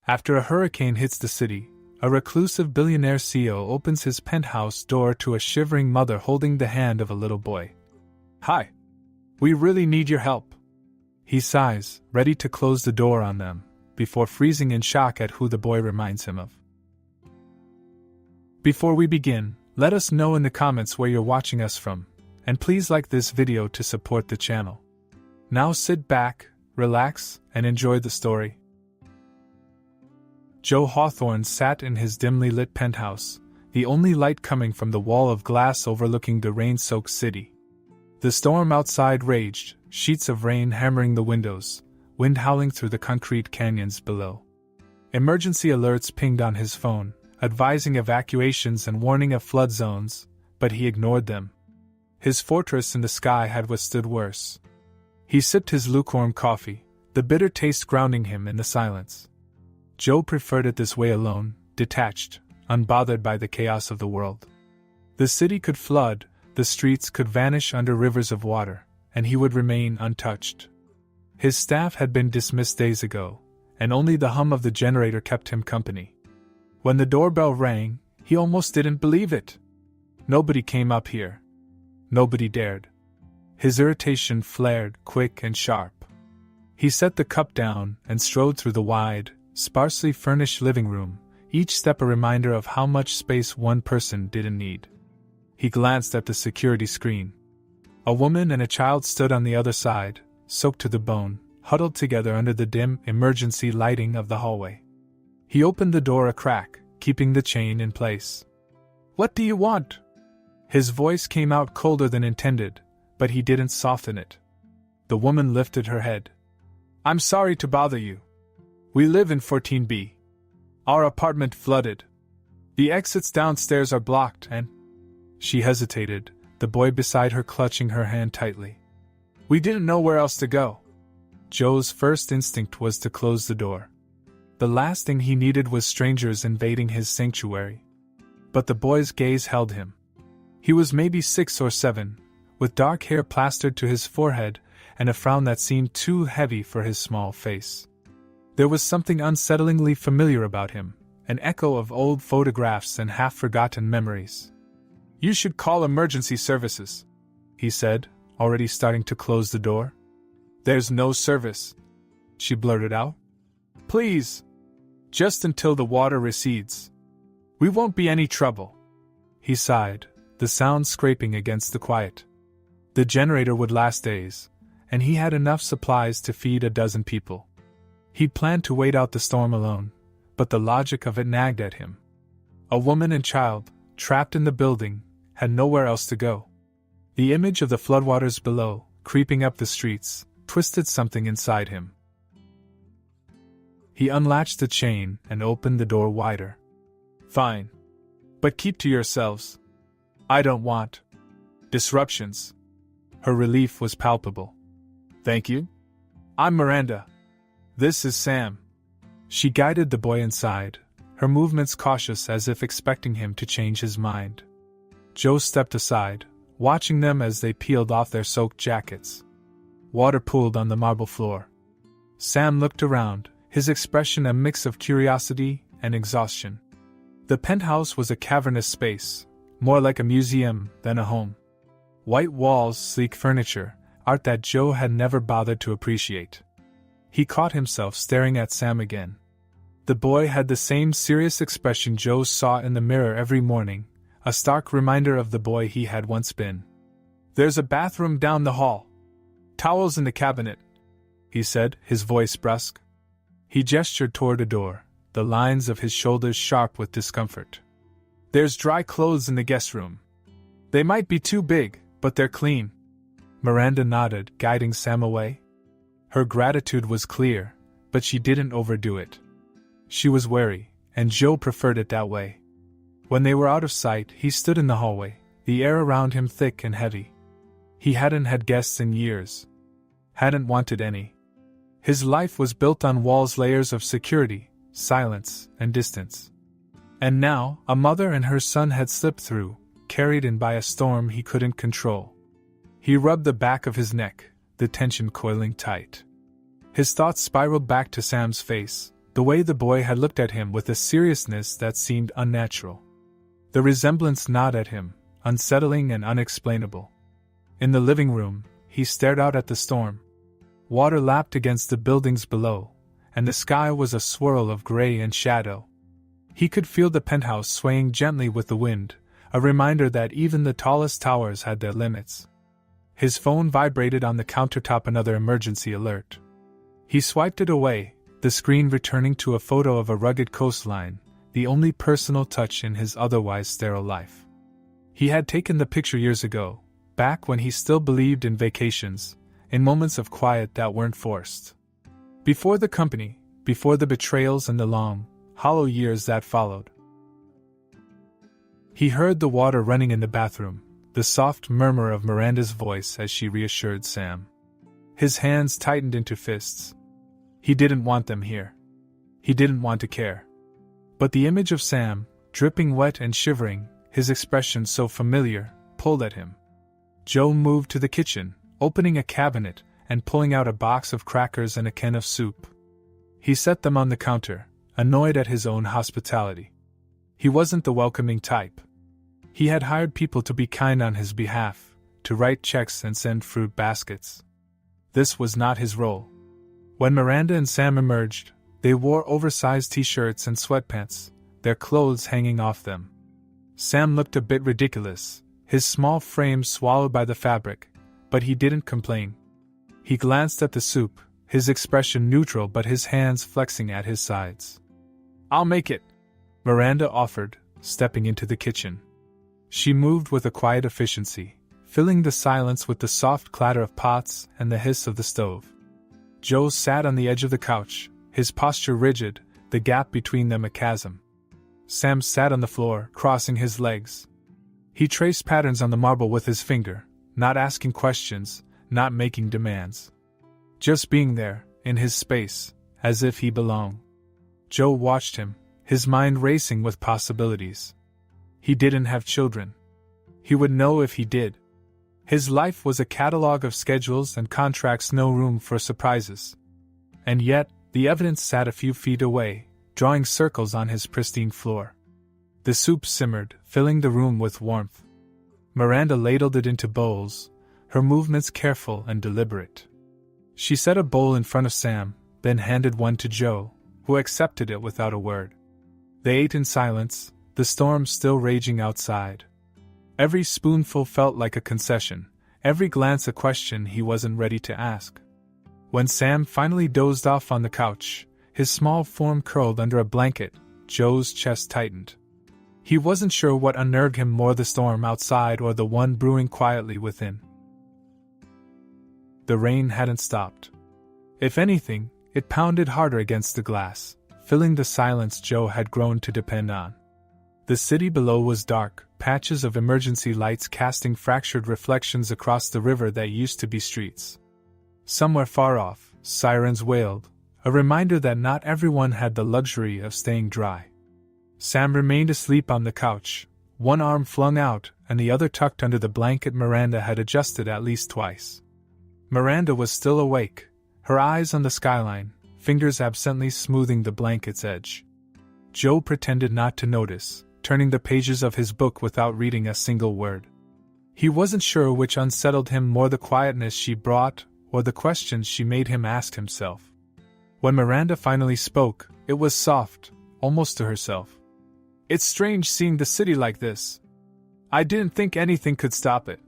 After a hurricane hits the city, a reclusive billionaire CEO opens his penthouse door to a shivering mother holding the hand of a little boy. "Hi. We really need your help." He sighs, ready to close the door on them, before freezing in shock at who the boy reminds him of. Before we begin, let us know in the comments where you're watching us from, and please like this video to support the channel. Now sit back, relax, and enjoy the story. Joe Hawthorne sat in his dimly lit penthouse, the only light coming from the wall of glass overlooking the rain-soaked city. The storm outside raged, sheets of rain hammering the windows, wind howling through the concrete canyons below. Emergency alerts pinged on his phone, advising evacuations and warning of flood zones, but he ignored them. His fortress in the sky had withstood worse. He sipped his lukewarm coffee, the bitter taste grounding him in the silence. Joe preferred it this way, alone, detached, unbothered by the chaos of the world. The city could flood, the streets could vanish under rivers of water, and he would remain untouched. His staff had been dismissed days ago, and only the hum of the generator kept him company. When the doorbell rang, he almost didn't believe it. Nobody came up here. Nobody dared. His irritation flared, quick and sharp. He set the cup down and strode through the wide, sparsely furnished living room, each step a reminder of how much space one person didn't need. He glanced at the security screen. A woman and a child stood on the other side, soaked to the bone, huddled together under the dim, emergency lighting of the hallway. He opened the door a crack, keeping the chain in place. "What do you want?" His voice came out colder than intended, but he didn't soften it. The woman lifted her head. "I'm sorry to bother you. We live in 14B. Our apartment flooded. The exits downstairs are blocked and—" She hesitated, the boy beside her clutching her hand tightly. "We didn't know where else to go." Joe's first instinct was to close the door. The last thing he needed was strangers invading his sanctuary. But the boy's gaze held him. He was maybe 6 or 7, with dark hair plastered to his forehead and a frown that seemed too heavy for his small face. There was something unsettlingly familiar about him, an echo of old photographs and half-forgotten memories. "You should call emergency services," he said, already starting to close the door. "There's no service," she blurted out. "Please. Just until the water recedes. We won't be any trouble." He sighed, the sound scraping against the quiet. The generator would last days, and he had enough supplies to feed a dozen people. He'd planned to wait out the storm alone, but the logic of it nagged at him. A woman and child, trapped in the building, had nowhere else to go. The image of the floodwaters below, creeping up the streets, twisted something inside him. He unlatched the chain and opened the door wider. "Fine. But keep to yourselves. I don't want disruptions." Her relief was palpable. "Thank you. I'm Miranda. This is Sam." She guided the boy inside, her movements cautious as if expecting him to change his mind. Joe stepped aside, watching them as they peeled off their soaked jackets. Water pooled on the marble floor. Sam looked around, his expression a mix of curiosity and exhaustion. The penthouse was a cavernous space, more like a museum than a home. White walls, sleek furniture, art that Joe had never bothered to appreciate. He caught himself staring at Sam again. The boy had the same serious expression Joe saw in the mirror every morning, a stark reminder of the boy he had once been. "There's a bathroom down the hall. Towels in the cabinet," he said, his voice brusque. He gestured toward a door, the lines of his shoulders sharp with discomfort. "There's dry clothes in the guest room. They might be too big, but they're clean." Miranda nodded, guiding Sam away. Her gratitude was clear, but she didn't overdo it. She was wary, and Joe preferred it that way. When they were out of sight, he stood in the hallway, the air around him thick and heavy. He hadn't had guests in years. Hadn't wanted any. His life was built on walls, layers of security, silence, and distance. And now, a mother and her son had slipped through, carried in by a storm he couldn't control. He rubbed the back of his neck, the tension coiling tight. His thoughts spiraled back to Sam's face, The way the boy had looked at him with a seriousness that seemed unnatural. The resemblance gnawed at him, unsettling and unexplainable. In the living room, he stared out at the storm. Water lapped against the buildings below, and the sky was a swirl of gray and shadow. He could feel the penthouse swaying gently with the wind, a reminder that even the tallest towers had their limits. His phone vibrated on the countertop, another emergency alert. He swiped it away, the screen returning to a photo of a rugged coastline, the only personal touch in his otherwise sterile life. He had taken the picture years ago, back when he still believed in vacations, in moments of quiet that weren't forced. Before the company, before the betrayals and the long, hollow years that followed. He heard the water running in the bathroom, the soft murmur of Miranda's voice as she reassured Sam. His hands tightened into fists. He didn't want them here. He didn't want to care. But the image of Sam, dripping wet and shivering, his expression so familiar, pulled at him. Joe moved to the kitchen, opening a cabinet and pulling out a box of crackers and a can of soup. He set them on the counter, annoyed at his own hospitality. He wasn't the welcoming type. He had hired people to be kind on his behalf, to write checks and send fruit baskets. This was not his role. When Miranda and Sam emerged, they wore oversized t-shirts and sweatpants, their clothes hanging off them. Sam looked a bit ridiculous, his small frame swallowed by the fabric, but he didn't complain. He glanced at the soup, his expression neutral but his hands flexing at his sides. "I'll make it," Miranda offered, stepping into the kitchen. She moved with a quiet efficiency, filling the silence with the soft clatter of pots and the hiss of the stove. Joe sat on the edge of the couch, his posture rigid, the gap between them a chasm. Sam sat on the floor, crossing his legs. He traced patterns on the marble with his finger, not asking questions, not making demands. Just being there, in his space, as if he belonged. Joe watched him, his mind racing with possibilities. He didn't have children. He would know if he did. His life was a catalogue of schedules and contracts, no room for surprises. And yet, the evidence sat a few feet away, drawing circles on his pristine floor. The soup simmered, filling the room with warmth. Miranda ladled it into bowls, her movements careful and deliberate. She set a bowl in front of Sam, then handed one to Joe, who accepted it without a word. They ate in silence, the storm still raging outside. Every spoonful felt like a concession, every glance a question he wasn't ready to ask. When Sam finally dozed off on the couch, his small form curled under a blanket, Joe's chest tightened. He wasn't sure what unnerved him more, the storm outside or the one brewing quietly within. The rain hadn't stopped. If anything, it pounded harder against the glass, filling the silence Joe had grown to depend on. The city below was dark, patches of emergency lights casting fractured reflections across the river that used to be streets. Somewhere far off, sirens wailed, a reminder that not everyone had the luxury of staying dry. Sam remained asleep on the couch, one arm flung out and the other tucked under the blanket Miranda had adjusted at least twice. Miranda was still awake, her eyes on the skyline, fingers absently smoothing the blanket's edge. Joe pretended not to notice, turning the pages of his book without reading a single word. He wasn't sure which unsettled him more, the quietness she brought or the questions she made him ask himself. When Miranda finally spoke, it was soft, almost to herself. "It's strange seeing the city like this. I didn't think anything could stop it.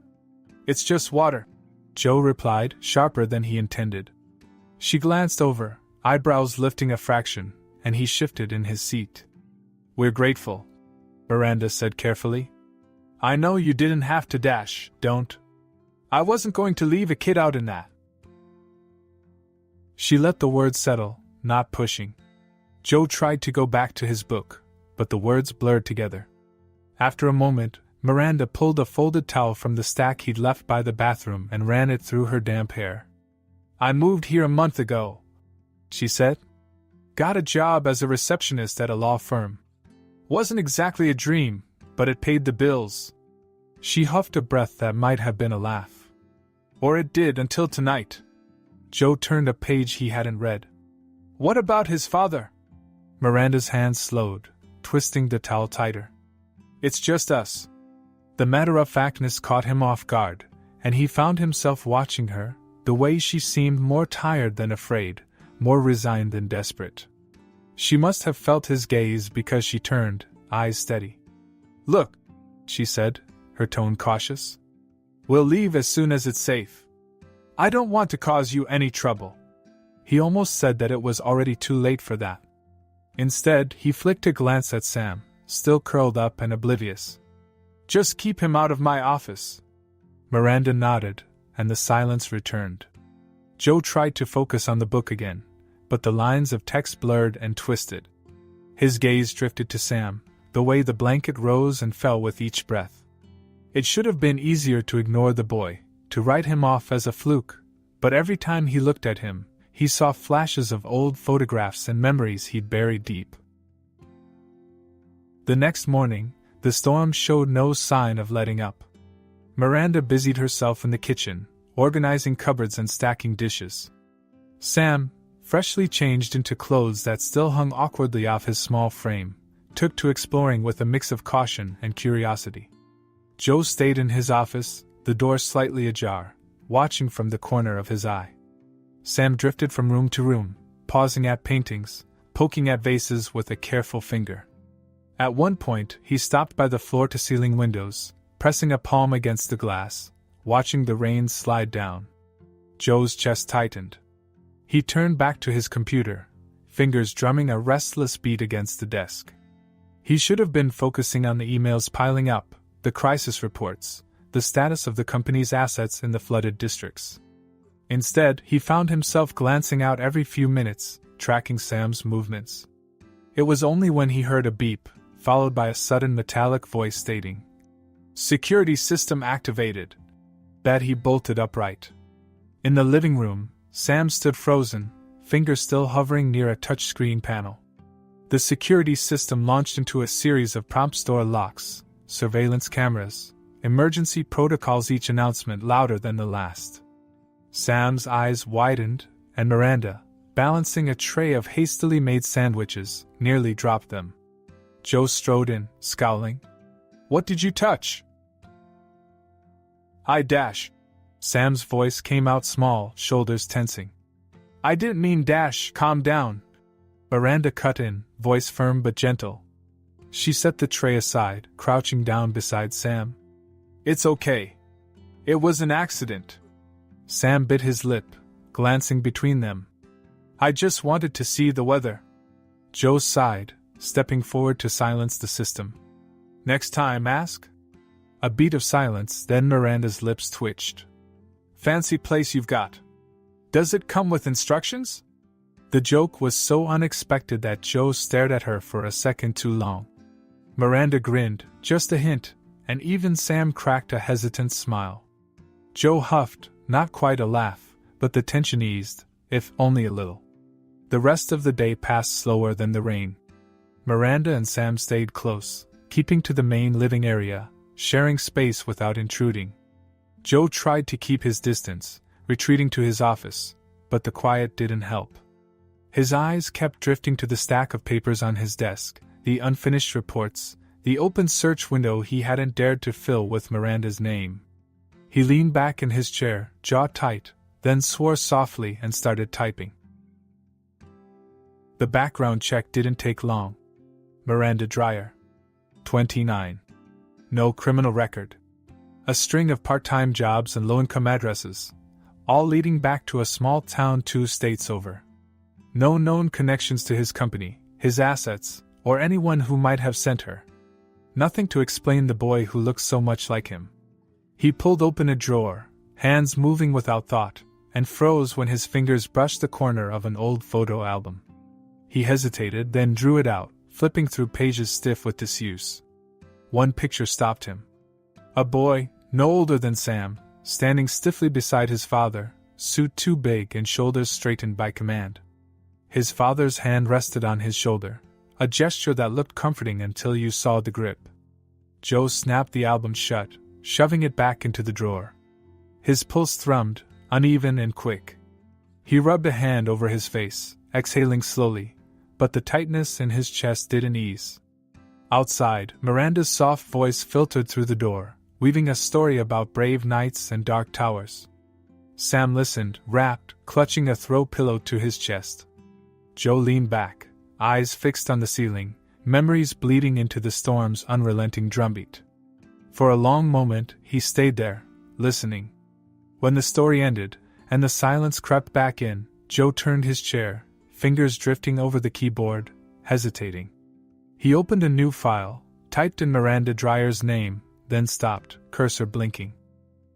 It's just water," Joe replied, sharper than he intended. She glanced over, eyebrows lifting a fraction, and he shifted in his seat. "We're grateful," Miranda said carefully. "I know you didn't have to dash, don't. I wasn't going to leave a kid out in that." She let the words settle, not pushing. Joe tried to go back to his book, but the words blurred together. After a moment, Miranda pulled a folded towel from the stack he'd left by the bathroom and ran it through her damp hair. "I moved here a month ago," she said. "Got a job as a receptionist at a law firm. Wasn't exactly a dream, but it paid the bills." She huffed a breath that might have been a laugh. "Or it did until tonight." Joe turned a page he hadn't read. "What about his father?" Miranda's hands slowed, twisting the towel tighter. It's just us. The matter-of-factness caught him off guard, and he found himself watching her, the way she seemed more tired than afraid, more resigned than desperate. She must have felt his gaze because she turned, eyes steady. Look, she said, her tone cautious. We'll leave as soon as it's safe. I don't want to cause you any trouble. He almost said that it was already too late for that. Instead, he flicked a glance at Sam, still curled up and oblivious. Just keep him out of my office. Miranda nodded, and the silence returned. Joe tried to focus on the book again, but the lines of text blurred and twisted. His gaze drifted to Sam, the way the blanket rose and fell with each breath. It should have been easier to ignore the boy, to write him off as a fluke, but every time he looked at him, he saw flashes of old photographs and memories he'd buried deep. The next morning, the storm showed no sign of letting up. Miranda busied herself in the kitchen, organizing cupboards and stacking dishes. Sam, freshly changed into clothes that still hung awkwardly off his small frame, took to exploring with a mix of caution and curiosity. Joe stayed in his office, the door slightly ajar, watching from the corner of his eye. Sam drifted from room to room, pausing at paintings, poking at vases with a careful finger. At one point, he stopped by the floor-to-ceiling windows, pressing a palm against the glass, watching the rain slide down. Joe's chest tightened. He turned back to his computer, fingers drumming a restless beat against the desk. He should have been focusing on the emails piling up, the crisis reports, the status of the company's assets in the flooded districts. Instead, he found himself glancing out every few minutes, tracking Sam's movements. It was only when he heard a beep, followed by a sudden metallic voice stating, "Security system activated," that he bolted upright. In the living room, Sam stood frozen, fingers still hovering near a touchscreen panel. The security system launched into a series of prompt door locks, surveillance cameras, emergency protocols, each announcement louder than the last. Sam's eyes widened, and Miranda, balancing a tray of hastily made sandwiches, nearly dropped them. Joe strode in, scowling. "What did you touch?" "I dash." Sam's voice came out small, shoulders tensing. "I didn't mean dash, calm down." Miranda cut in, voice firm but gentle. She set the tray aside, crouching down beside Sam. "It's okay. It was an accident." Sam bit his lip, glancing between them. "I just wanted to see the weather." Joe sighed, stepping forward to silence the system. "Next time, ask?" A beat of silence, then Miranda's lips twitched. "Fancy place you've got. Does it come with instructions?" The joke was so unexpected that Joe stared at her for a second too long. Miranda grinned, just a hint, and even Sam cracked a hesitant smile. Joe huffed, not quite a laugh, but the tension eased, if only a little. The rest of the day passed slower than the rain. Miranda and Sam stayed close, keeping to the main living area, sharing space without intruding. Joe tried to keep his distance, retreating to his office, but the quiet didn't help. His eyes kept drifting to the stack of papers on his desk, the unfinished reports, the open search window he hadn't dared to fill with Miranda's name. He leaned back in his chair, jaw tight, then swore softly and started typing. The background check didn't take long. Miranda Dreyer. 29. No criminal record. A string of part-time jobs and low-income addresses, all leading back to a small town 2 states over. No known connections to his company, his assets, or anyone who might have sent her. Nothing to explain the boy who looked so much like him. He pulled open a drawer, hands moving without thought, and froze when his fingers brushed the corner of an old photo album. He hesitated, then drew it out, flipping through pages stiff with disuse. One picture stopped him. A boy, no older than Sam, standing stiffly beside his father, suit too big and shoulders straightened by command. His father's hand rested on his shoulder, a gesture that looked comforting until you saw the grip. Joe snapped the album shut, shoving it back into the drawer. His pulse thrummed, uneven and quick. He rubbed a hand over his face, exhaling slowly, but the tightness in his chest didn't ease. Outside, Miranda's soft voice filtered through the door, weaving a story about brave knights and dark towers. Sam listened, rapt, clutching a throw pillow to his chest. Joe leaned back, eyes fixed on the ceiling, memories bleeding into the storm's unrelenting drumbeat. For a long moment, he stayed there, listening. When the story ended, and the silence crept back in, Joe turned his chair, fingers drifting over the keyboard, hesitating. He opened a new file, typed in Miranda Dryer's name, then stopped, cursor blinking.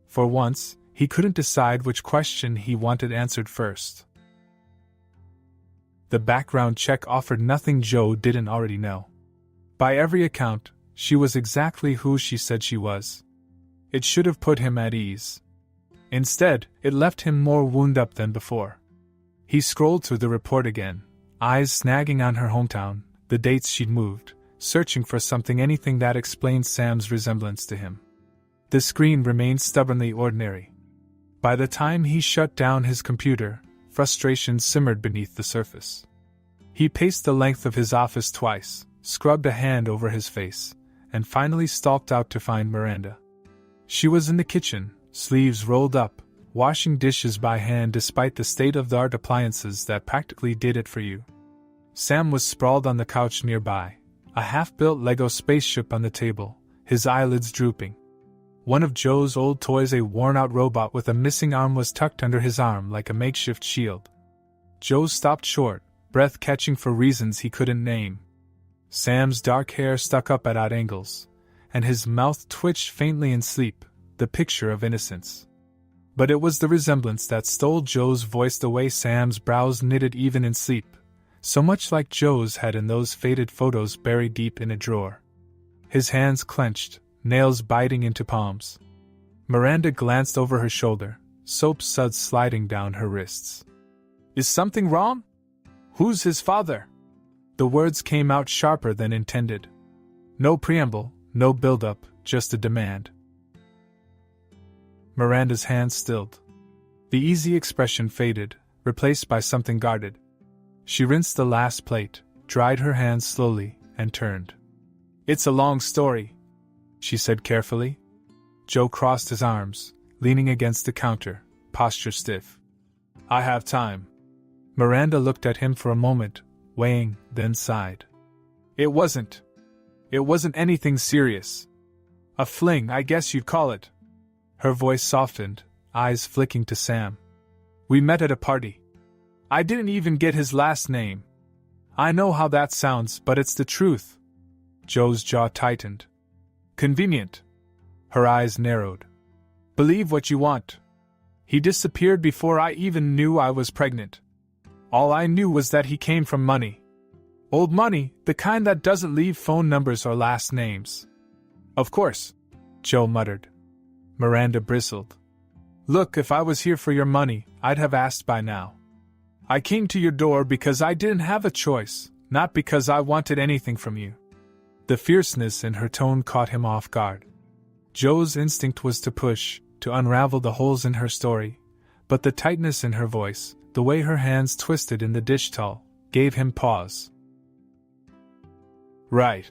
For once, he couldn't decide which question he wanted answered first. The background check offered nothing Joe didn't already know. By every account, she was exactly who she said she was. It should have put him at ease. Instead, it left him more wound up than before. He scrolled through the report again, eyes snagging on her hometown, the dates she'd moved, searching for anything that explained Sam's resemblance to him. The screen remained stubbornly ordinary. By the time he shut down his computer, frustration simmered beneath the surface. He paced the length of his office twice, scrubbed a hand over his face, and finally stalked out to find Miranda. She was in the kitchen, sleeves rolled up, washing dishes by hand despite the state-of-the-art appliances that practically did it for you. Sam was sprawled on the couch nearby, a half-built Lego spaceship on the table, his eyelids drooping. One of Joe's old toys, a worn-out robot with a missing arm, was tucked under his arm like a makeshift shield. Joe stopped short, breath catching for reasons he couldn't name. Sam's dark hair stuck up at odd angles, and his mouth twitched faintly in sleep, the picture of innocence. But it was the resemblance that stole Joe's voice, the way Sam's brows knitted even in sleep, so much like Joe's had in those faded photos buried deep in a drawer. His hands clenched, nails biting into palms. Miranda glanced over her shoulder, soap suds sliding down her wrists. "Is something wrong? Who's his father?" The words came out sharper than intended. No preamble, no build-up, just a demand. Miranda's hands stilled. The easy expression faded, replaced by something guarded. She rinsed the last plate, dried her hands slowly, and turned. "It's a long story," she said carefully. Joe crossed his arms, leaning against the counter, posture stiff. "I have time." Miranda looked at him for a moment, weighing, then sighed. It wasn't anything serious. A fling, I guess you'd call it." Her voice softened, eyes flicking to Sam. "We met at a party. I didn't even get his last name. I know how that sounds, but it's the truth." Joe's jaw tightened. "Convenient." Her eyes narrowed. "Believe what you want. He disappeared before I even knew I was pregnant. All I knew was that he came from money. Old money, the kind that doesn't leave phone numbers or last names." "Of course," Joe muttered. Miranda bristled. "Look, if I was here for your money, I'd have asked by now. I came to your door because I didn't have a choice, not because I wanted anything from you." The fierceness in her tone caught him off guard. Joe's instinct was to push, to unravel the holes in her story, but the tightness in her voice, the way her hands twisted in the dish towel, gave him pause. "Right,"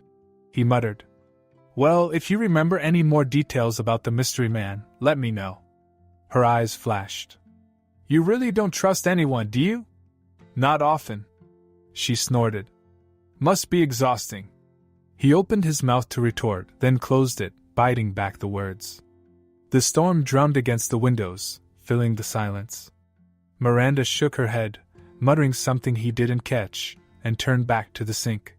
he muttered. "Well, if you remember any more details about the mystery man, let me know." Her eyes flashed. "You really don't trust anyone, do you?" "Not often," she snorted. "Must be exhausting." He opened his mouth to retort, then closed it, biting back the words. The storm drummed against the windows, filling the silence. Miranda shook her head, muttering something he didn't catch, and turned back to the sink.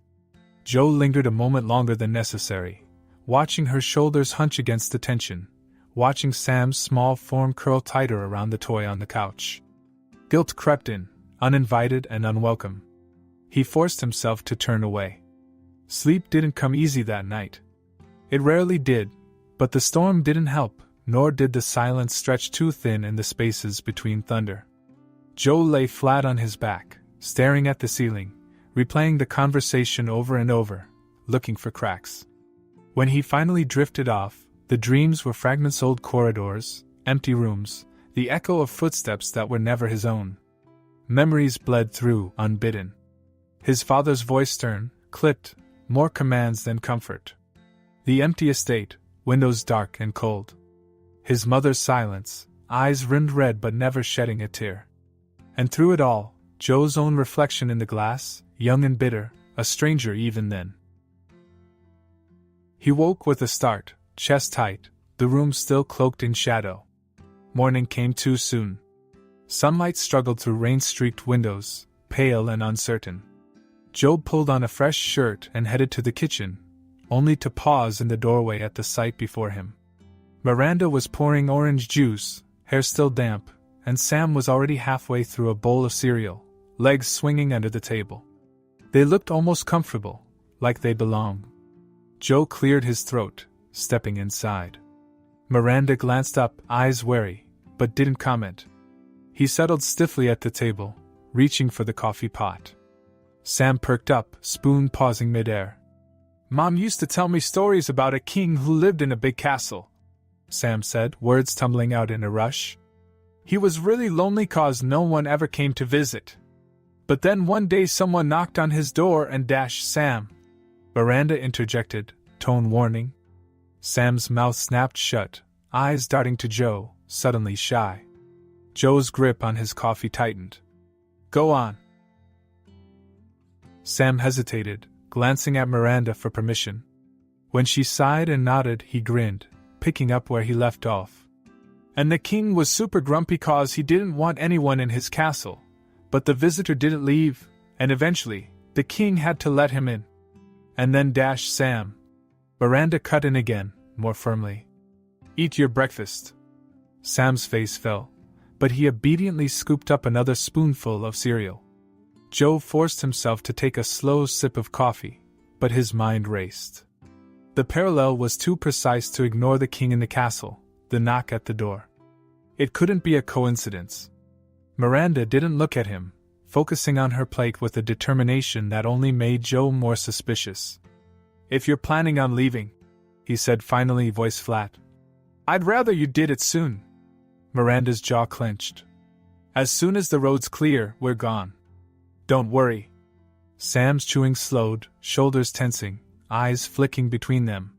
Joe lingered a moment longer than necessary, watching her shoulders hunch against the tension, watching Sam's small form curl tighter around the toy on the couch. Guilt crept in, uninvited and unwelcome. He forced himself to turn away. Sleep didn't come easy that night. It rarely did, but the storm didn't help, nor did the silence stretch too thin in the spaces between thunder. Joe lay flat on his back, staring at the ceiling, replaying the conversation over and over, looking for cracks. When he finally drifted off, the dreams were fragments: old corridors, empty rooms, the echo of footsteps that were never his own. Memories bled through, unbidden. His father's voice stern, clipped, more commands than comfort. The empty estate, windows dark and cold. His mother's silence, eyes rimmed red but never shedding a tear. And through it all, Joe's own reflection in the glass, young and bitter, a stranger even then. He woke with a start, chest tight, the room still cloaked in shadow. Morning came too soon. Sunlight struggled through rain-streaked windows, pale and uncertain. Joe pulled on a fresh shirt and headed to the kitchen, only to pause in the doorway at the sight before him. Miranda was pouring orange juice, hair still damp, and Sam was already halfway through a bowl of cereal, legs swinging under the table. They looked almost comfortable, like they belonged. Joe cleared his throat, stepping inside. Miranda glanced up, eyes wary, but didn't comment. He settled stiffly at the table, reaching for the coffee pot. Sam perked up, spoon pausing midair. "Mom used to tell me stories about a king who lived in a big castle," Sam said, words tumbling out in a rush. "He was really lonely 'cause no one ever came to visit. But then one day someone knocked on his door and Sam." Miranda interjected, tone warning. Sam's mouth snapped shut, eyes darting to Joe, suddenly shy. Joe's grip on his coffee tightened. "Go on." Sam hesitated, glancing at Miranda for permission. When she sighed and nodded, he grinned, picking up where he left off. "And the king was super grumpy 'cause he didn't want anyone in his castle. But the visitor didn't leave, and eventually, the king had to let him in. And then Sam." Miranda cut in again, more firmly. "Eat your breakfast." Sam's face fell, but he obediently scooped up another spoonful of cereal. Joe forced himself to take a slow sip of coffee, but his mind raced. The parallel was too precise to ignore the king in the castle, the knock at the door. It couldn't be a coincidence. Miranda didn't look at him, focusing on her plate with a determination that only made Joe more suspicious. "If you're planning on leaving," he said finally, voice flat, "I'd rather you did it soon." Miranda's jaw clenched. "As soon as the road's clear, we're gone. Don't worry." Sam's chewing slowed, shoulders tensing, eyes flicking between them.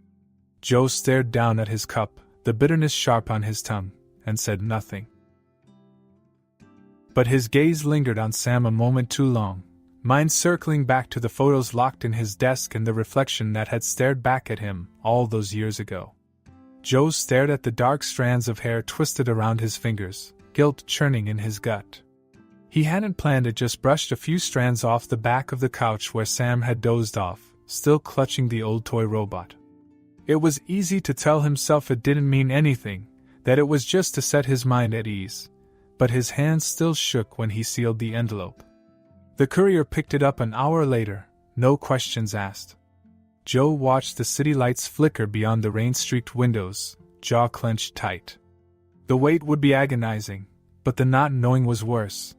Joe stared down at his cup, the bitterness sharp on his tongue, and said nothing. But his gaze lingered on Sam a moment too long, mind circling back to the photos locked in his desk and the reflection that had stared back at him all those years ago. Joe stared at the dark strands of hair twisted around his fingers, guilt churning in his gut. He hadn't planned it, just brushed a few strands off the back of the couch where Sam had dozed off, still clutching the old toy robot. It was easy to tell himself it didn't mean anything, that it was just to set his mind at ease, but his hands still shook when he sealed the envelope. The courier picked it up an hour later, no questions asked. Joe watched the city lights flicker beyond the rain-streaked windows, jaw clenched tight. The wait would be agonizing, but the not knowing was worse.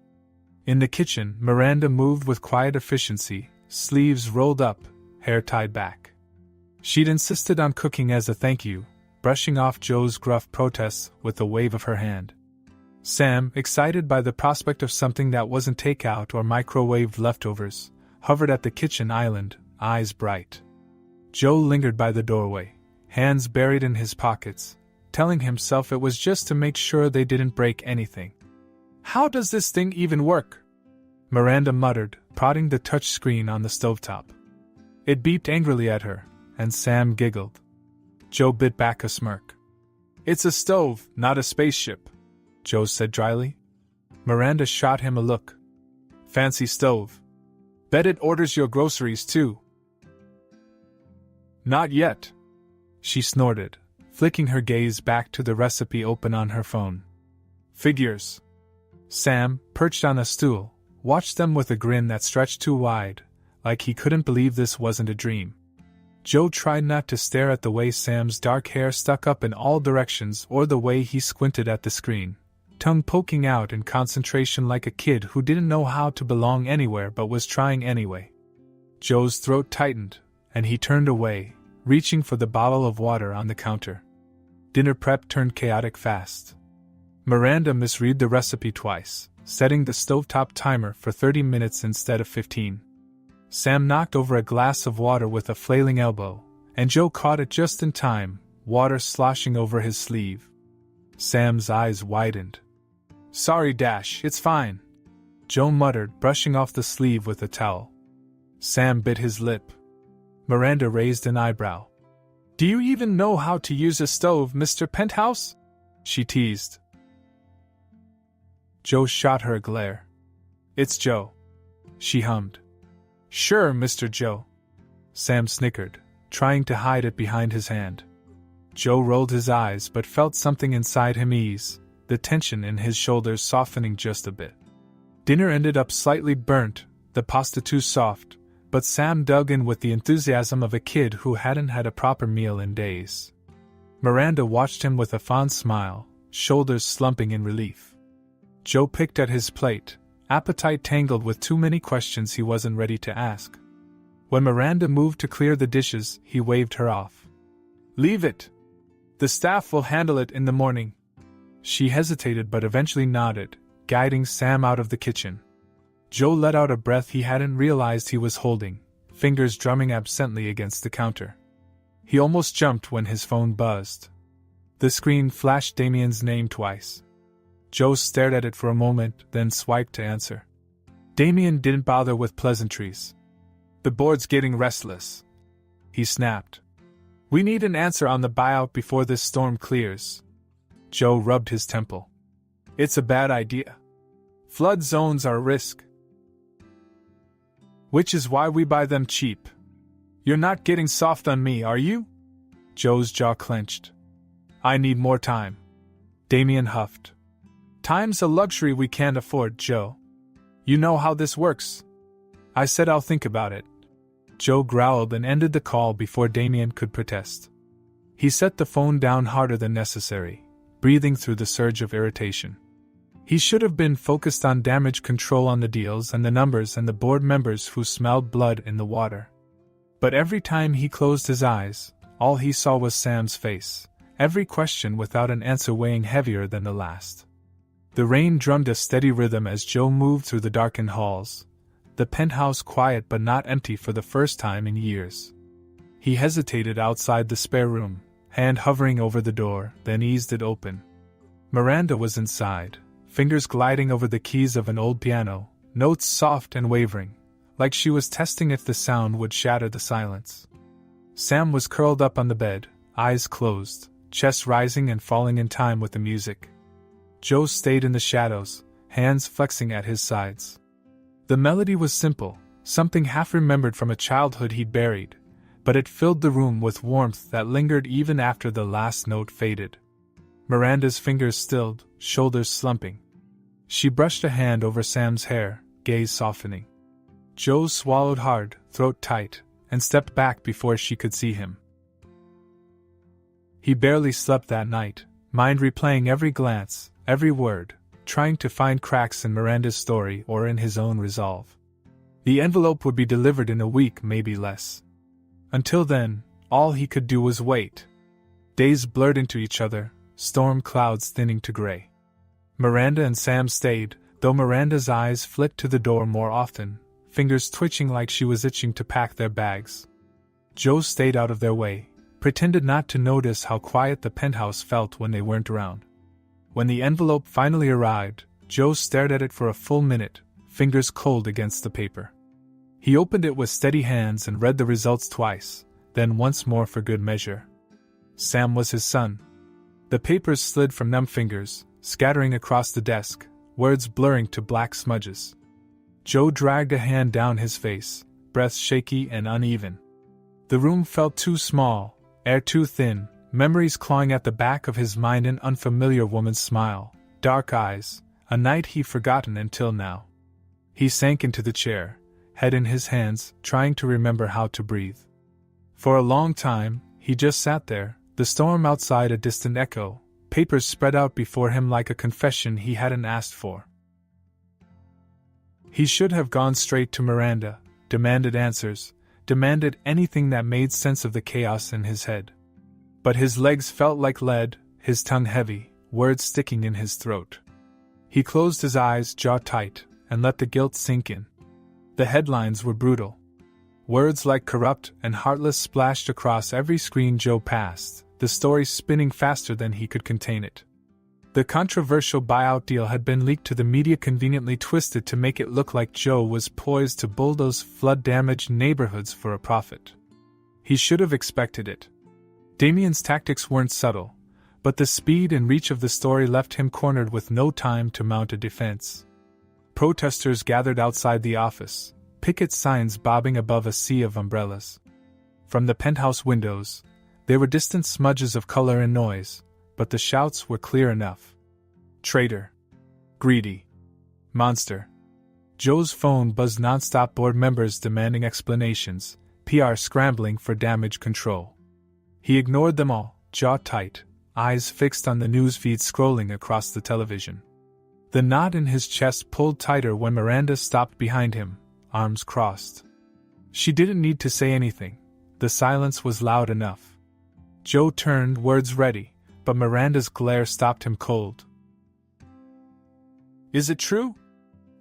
In the kitchen, Miranda moved with quiet efficiency, sleeves rolled up, hair tied back. She'd insisted on cooking as a thank you, brushing off Joe's gruff protests with a wave of her hand. Sam, excited by the prospect of something that wasn't takeout or microwaved leftovers, hovered at the kitchen island, eyes bright. Joe lingered by the doorway, hands buried in his pockets, telling himself it was just to make sure they didn't break anything. "How does this thing even work?" Miranda muttered, prodding the touch screen on the stovetop. It beeped angrily at her, and Sam giggled. Joe bit back a smirk. "It's a stove, not a spaceship," Joe said dryly. Miranda shot him a look. "Fancy stove. Bet it orders your groceries too." "Not yet," she snorted, flicking her gaze back to the recipe open on her phone. "Figures." Sam, perched on a stool, watched them with a grin that stretched too wide, like he couldn't believe this wasn't a dream. Joe tried not to stare at the way Sam's dark hair stuck up in all directions or the way he squinted at the screen, tongue poking out in concentration like a kid who didn't know how to belong anywhere but was trying anyway. Joe's throat tightened, and he turned away, reaching for the bottle of water on the counter. Dinner prep turned chaotic fast. Miranda misread the recipe twice, setting the stovetop timer for 30 minutes instead of 15. Sam knocked over a glass of water with a flailing elbow, and Joe caught it just in time, water sloshing over his sleeve. Sam's eyes widened. "Sorry, Dash, it's fine," Joe muttered, brushing off the sleeve with a towel. Sam bit his lip. Miranda raised an eyebrow. "Do you even know how to use a stove, Mr. Penthouse?" she teased. Joe shot her a glare. "It's Joe," she hummed. "Sure, Mr. Joe," Sam snickered, trying to hide it behind his hand. Joe rolled his eyes but felt something inside him ease, the tension in his shoulders softening just a bit. Dinner ended up slightly burnt, the pasta too soft, but Sam dug in with the enthusiasm of a kid who hadn't had a proper meal in days. Miranda watched him with a fond smile, shoulders slumping in relief. Joe picked at his plate, appetite tangled with too many questions he wasn't ready to ask. When Miranda moved to clear the dishes, he waved her off. "Leave it. The staff will handle it in the morning." She hesitated but eventually nodded, guiding Sam out of the kitchen. Joe let out a breath he hadn't realized he was holding, fingers drumming absently against the counter. He almost jumped when his phone buzzed. The screen flashed Damien's name twice. Joe stared at it for a moment, then swiped to answer. Damien didn't bother with pleasantries. "The board's getting restless," he snapped. "We need an answer on the buyout before this storm clears." Joe rubbed his temple. "It's a bad idea. Flood zones are a risk. Which is why we buy them cheap. You're not getting soft on me, are you?" Joe's jaw clenched. "I need more time." Damien huffed. "Time's a luxury we can't afford, Joe. You know how this works." "I said I'll think about it." Joe growled and ended the call before Damien could protest. He set the phone down harder than necessary, breathing through the surge of irritation. He should have been focused on damage control on the deals and the numbers and the board members who smelled blood in the water. But every time he closed his eyes, all he saw was Sam's face, every question without an answer weighing heavier than the last. The rain drummed a steady rhythm as Joe moved through the darkened halls, the penthouse quiet but not empty for the first time in years. He hesitated outside the spare room, hand hovering over the door, then eased it open. Miranda was inside, fingers gliding over the keys of an old piano, notes soft and wavering, like she was testing if the sound would shatter the silence. Sam was curled up on the bed, eyes closed, chest rising and falling in time with the music. Joe stayed in the shadows, hands flexing at his sides. The melody was simple, something half-remembered from a childhood he'd buried, but it filled the room with warmth that lingered even after the last note faded. Miranda's fingers stilled, shoulders slumping. She brushed a hand over Sam's hair, gaze softening. Joe swallowed hard, throat tight, and stepped back before she could see him. He barely slept that night, mind replaying every glance, every word, trying to find cracks in Miranda's story or in his own resolve. The envelope would be delivered in a week, maybe less. Until then, all he could do was wait. Days blurred into each other, storm clouds thinning to gray. Miranda and Sam stayed, though Miranda's eyes flicked to the door more often, fingers twitching like she was itching to pack their bags. Joe stayed out of their way, pretended not to notice how quiet the penthouse felt when they weren't around. When the envelope finally arrived, Joe stared at it for a full minute, fingers cold against the paper. He opened it with steady hands and read the results twice, then once more for good measure. Sam was his son. The papers slid from numb fingers, scattering across the desk, words blurring to black smudges. Joe dragged a hand down his face, breath shaky and uneven. The room felt too small, air too thin, memories clawing at the back of his mind, an unfamiliar woman's smile, dark eyes, a night he'd forgotten until now. He sank into the chair, head in his hands, trying to remember how to breathe. For a long time, he just sat there, the storm outside a distant echo, papers spread out before him like a confession he hadn't asked for. He should have gone straight to Miranda, demanded answers, demanded anything that made sense of the chaos in his head. But his legs felt like lead, his tongue heavy, words sticking in his throat. He closed his eyes, jaw tight, and let the guilt sink in. The headlines were brutal. Words like corrupt and heartless splashed across every screen Joe passed, the story spinning faster than he could contain it. The controversial buyout deal had been leaked to the media, conveniently twisted to make it look like Joe was poised to bulldoze flood-damaged neighborhoods for a profit. He should have expected it. Damien's tactics weren't subtle, but the speed and reach of the story left him cornered with no time to mount a defense. Protesters gathered outside the office, picket signs bobbing above a sea of umbrellas. From the penthouse windows, there were distant smudges of color and noise, but the shouts were clear enough. Traitor. Greedy. Monster. Joe's phone buzzed nonstop, board members demanding explanations, PR scrambling for damage control. He ignored them all, jaw tight, eyes fixed on the news feed scrolling across the television. The knot in his chest pulled tighter when Miranda stopped behind him, arms crossed. She didn't need to say anything. The silence was loud enough. Joe turned, words ready, but Miranda's glare stopped him cold. Is it true?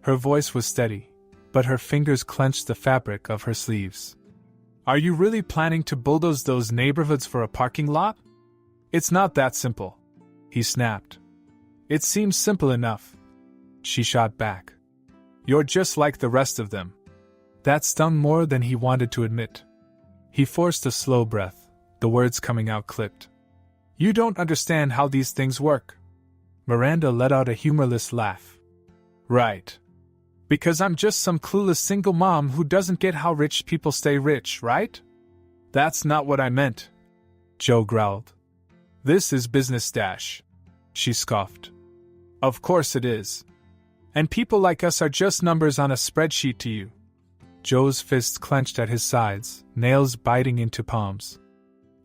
Her voice was steady, but her fingers clenched the fabric of her sleeves. Are you really planning to bulldoze those neighborhoods for a parking lot? It's not that simple, he snapped. It seems simple enough, she shot back. You're just like the rest of them. That stung more than he wanted to admit. He forced a slow breath, the words coming out clipped. You don't understand how these things work. Miranda let out a humorless laugh. Right. Because I'm just some clueless single mom who doesn't get how rich people stay rich, right? That's not what I meant, Joe growled. This is business, Dash, she scoffed. Of course it is. And people like us are just numbers on a spreadsheet to you. Joe's fists clenched at his sides, nails biting into palms.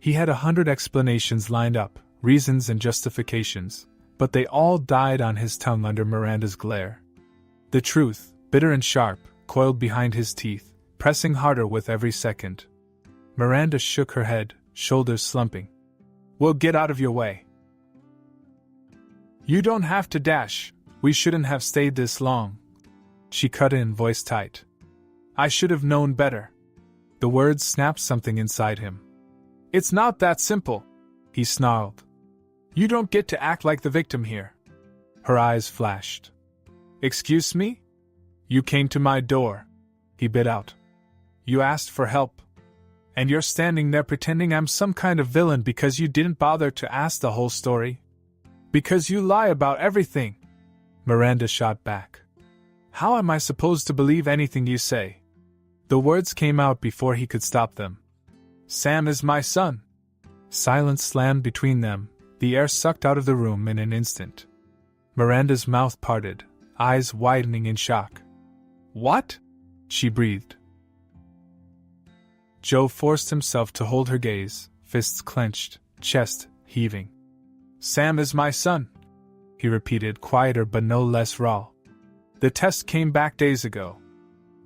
He had 100 explanations lined up, reasons and justifications, but they all died on his tongue under Miranda's glare. The truth, bitter and sharp, coiled behind his teeth, pressing harder with every second. Miranda shook her head, shoulders slumping. We'll get out of your way. You don't have to, Dash. We shouldn't have stayed this long. She cut in, voice tight. I should have known better. The words snapped something inside him. It's not that simple, he snarled. You don't get to act like the victim here. Her eyes flashed. Excuse me? You came to my door, he bit out. You asked for help. And you're standing there pretending I'm some kind of villain because you didn't bother to ask the whole story? Because you lie about everything, Miranda shot back. How am I supposed to believe anything you say? The words came out before he could stop them. Sam is my son. Silence slammed between them, the air sucked out of the room in an instant. Miranda's mouth parted, eyes widening in shock. What? She breathed. Joe forced himself to hold her gaze, fists clenched, chest heaving. Sam is my son, he repeated, quieter but no less raw. The test came back days ago.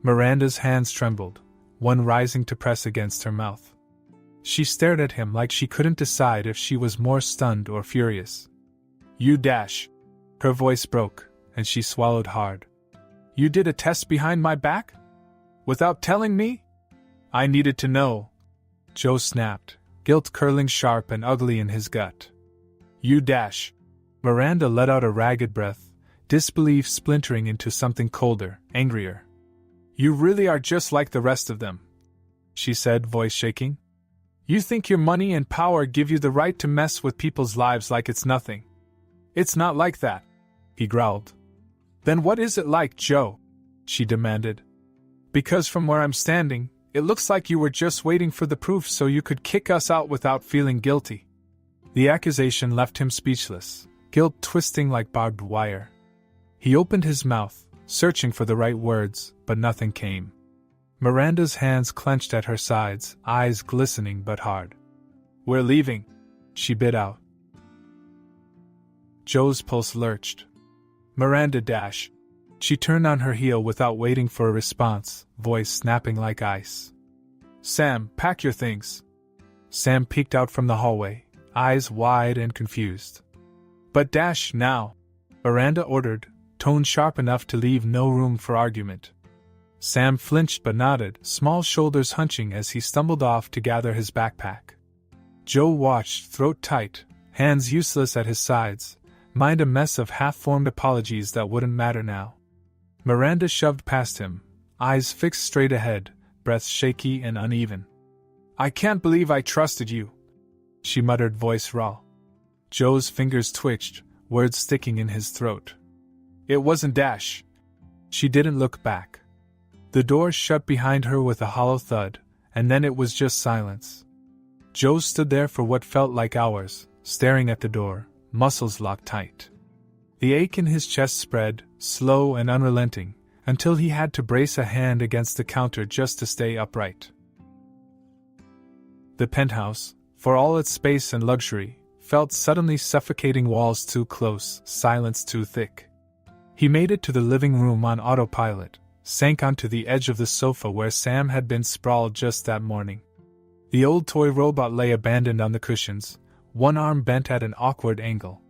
Miranda's hands trembled, one rising to press against her mouth. She stared at him like she couldn't decide if she was more stunned or furious. You, Dash. Her voice broke, and she swallowed hard. You did a test behind my back? Without telling me? I needed to know. Joe snapped, guilt curling sharp and ugly in his gut. You, Dash. Miranda let out a ragged breath, disbelief splintering into something colder, angrier. You really are just like the rest of them, she said, voice shaking. You think your money and power give you the right to mess with people's lives like it's nothing. It's not like that, he growled. Then what is it like, Joe? She demanded. Because from where I'm standing, it looks like you were just waiting for the proof so you could kick us out without feeling guilty. The accusation left him speechless, guilt twisting like barbed wire. He opened his mouth, searching for the right words, but nothing came. Miranda's hands clenched at her sides, eyes glistening but hard. We're leaving, she bit out. Joe's pulse lurched. Miranda, Dash. She turned on her heel without waiting for a response, voice snapping like ice. Sam, pack your things. Sam peeked out from the hallway, eyes wide and confused. But Dash, now, Miranda ordered, tone sharp enough to leave no room for argument. Sam flinched but nodded, small shoulders hunching as he stumbled off to gather his backpack. Joe watched, throat tight, hands useless at his sides, mind a mess of half-formed apologies that wouldn't matter now. Miranda shoved past him, eyes fixed straight ahead, breath shaky and uneven. "I can't believe I trusted you," she muttered, voice raw. Joe's fingers twitched, words sticking in his throat. "It wasn't Dash." She didn't look back. The door shut behind her with a hollow thud, and then it was just silence. Joe stood there for what felt like hours, staring at the door, muscles locked tight. The ache in his chest spread, slow and unrelenting, until he had to brace a hand against the counter just to stay upright. The penthouse, for all its space and luxury, felt suddenly suffocating, walls too close, silence too thick. He made it to the living room on autopilot, sank onto the edge of the sofa where Sam had been sprawled just that morning. The old toy robot lay abandoned on the cushions, one arm bent at an awkward angle.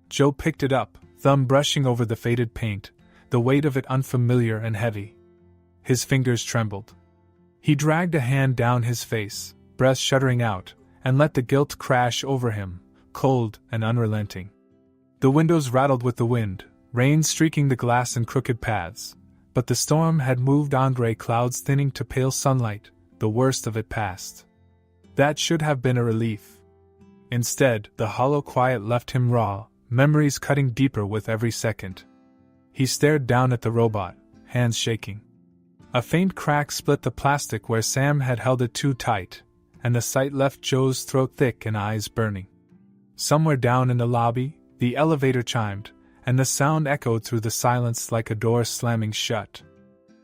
Joe picked it up, thumb brushing over the faded paint, the weight of it unfamiliar and heavy. His fingers trembled. He dragged a hand down his face, breath shuddering out, and let the guilt crash over him, cold and unrelenting. The windows rattled with the wind, rain streaking the glass in crooked paths, but the storm had moved on, gray clouds thinning to pale sunlight, the worst of it past. That should have been a relief. Instead, the hollow quiet left him raw, memories cutting deeper with every second. He stared down at the robot, hands shaking. A faint crack split the plastic where Sam had held it too tight, and the sight left Joe's throat thick and eyes burning. Somewhere down in the lobby, the elevator chimed, and the sound echoed through the silence like a door slamming shut.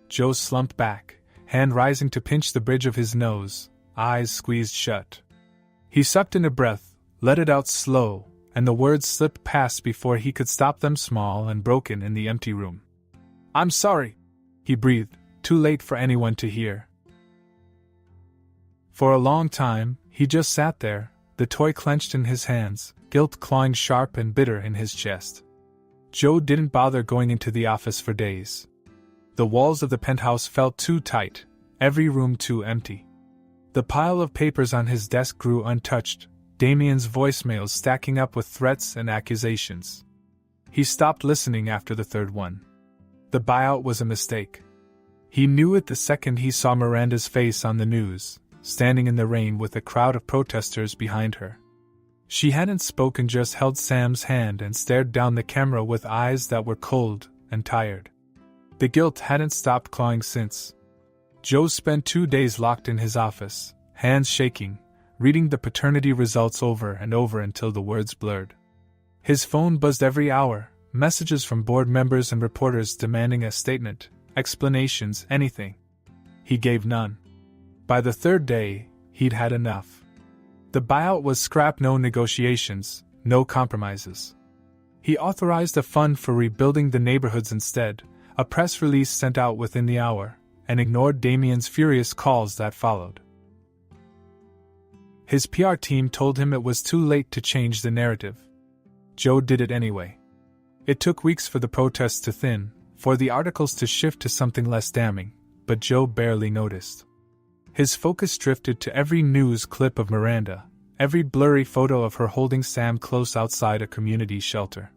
Joe slumped back, hand rising to pinch the bridge of his nose, eyes squeezed shut. He sucked in a breath, let it out slow, and the words slipped past before he could stop them, small and broken in the empty room. "I'm sorry," he breathed, too late for anyone to hear. For a long time, he just sat there, the toy clenched in his hands, guilt clawing sharp and bitter in his chest. Joe didn't bother going into the office for days. The walls of the penthouse felt too tight, every room too empty. The pile of papers on his desk grew untouched, Damien's voicemails stacking up with threats and accusations. He stopped listening after the third one. The buyout was a mistake. He knew it the second he saw Miranda's face on the news, standing in the rain with a crowd of protesters behind her. She hadn't spoken, just held Sam's hand and stared down the camera with eyes that were cold and tired. The guilt hadn't stopped clawing since. Joe spent 2 days locked in his office, hands shaking, reading the paternity results over and over until the words blurred. His phone buzzed every hour, messages from board members and reporters demanding a statement, explanations, anything. He gave none. By the third day, he'd had enough. The buyout was scrapped, no negotiations, no compromises. He authorized a fund for rebuilding the neighborhoods instead, a press release sent out within the hour, and ignored Damien's furious calls that followed. His PR team told him it was too late to change the narrative. Joe did it anyway. It took weeks for the protests to thin, for the articles to shift to something less damning, but Joe barely noticed. His focus drifted to every news clip of Miranda, every blurry photo of her holding Sam close outside a community shelter.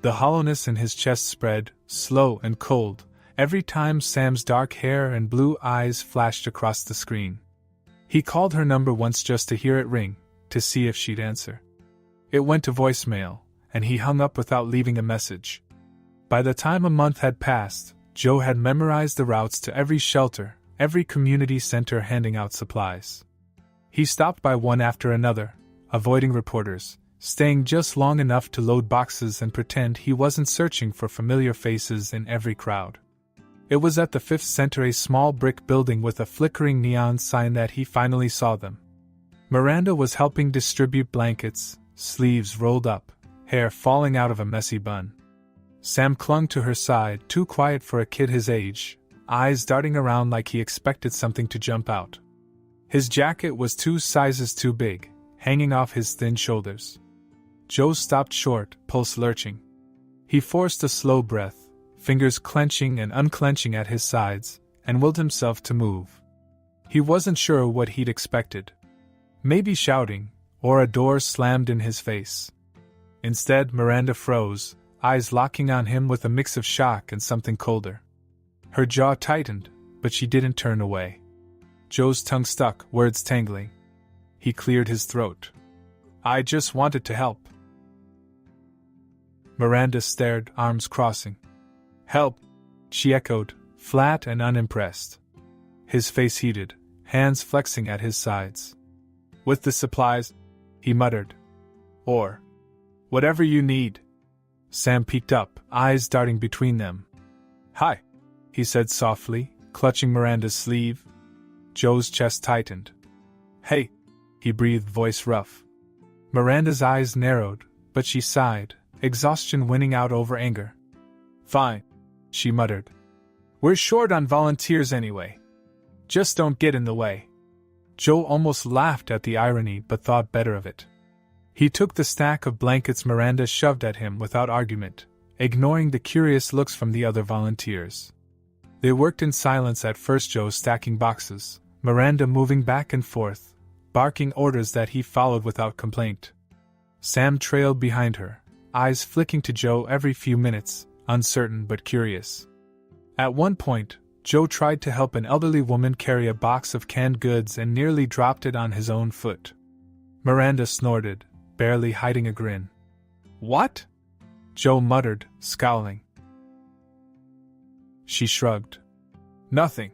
The hollowness in his chest spread, slow and cold, every time Sam's dark hair and blue eyes flashed across the screen. He called her number once just to hear it ring, to see if she'd answer. It went to voicemail, and he hung up without leaving a message. By the time a month had passed, Joe had memorized the routes to every shelter, every community center, handing out supplies. He stopped by one after another, avoiding reporters, staying just long enough to load boxes and pretend he wasn't searching for familiar faces in every crowd. It was at the 5th Center, a small brick building with a flickering neon sign, that he finally saw them. Miranda was helping distribute blankets, sleeves rolled up, hair falling out of a messy bun. Sam clung to her side, too quiet for a kid his age, eyes darting around like he expected something to jump out. His jacket was 2 sizes too big, hanging off his thin shoulders. Joe stopped short, pulse lurching. He forced a slow breath, fingers clenching and unclenching at his sides, and willed himself to move. He wasn't sure what he'd expected. Maybe shouting, or a door slammed in his face. Instead, Miranda froze, eyes locking on him with a mix of shock and something colder. Her jaw tightened, but she didn't turn away. Joe's tongue stuck, words tangling. He cleared his throat. "I just wanted to help." Miranda stared, arms crossing. "Help," she echoed, flat and unimpressed. His face heated, hands flexing at his sides. "With the supplies," he muttered. "Or whatever you need." Sam peeked up, eyes darting between them. "Hi," he said softly, clutching Miranda's sleeve. Joe's chest tightened. "Hey," he breathed, voice rough. Miranda's eyes narrowed, but she sighed, exhaustion winning out over anger. "Fine," she muttered. "We're short on volunteers anyway. Just don't get in the way." Joe almost laughed at the irony but thought better of it. He took the stack of blankets Miranda shoved at him without argument, ignoring the curious looks from the other volunteers. They worked in silence at first, Joe stacking boxes, Miranda moving back and forth, barking orders that he followed without complaint. Sam trailed behind her, eyes flicking to Joe every few minutes, uncertain but curious. At one point, Joe tried to help an elderly woman carry a box of canned goods and nearly dropped it on his own foot. Miranda snorted, barely hiding a grin. "What?" Joe muttered, scowling. She shrugged. "Nothing.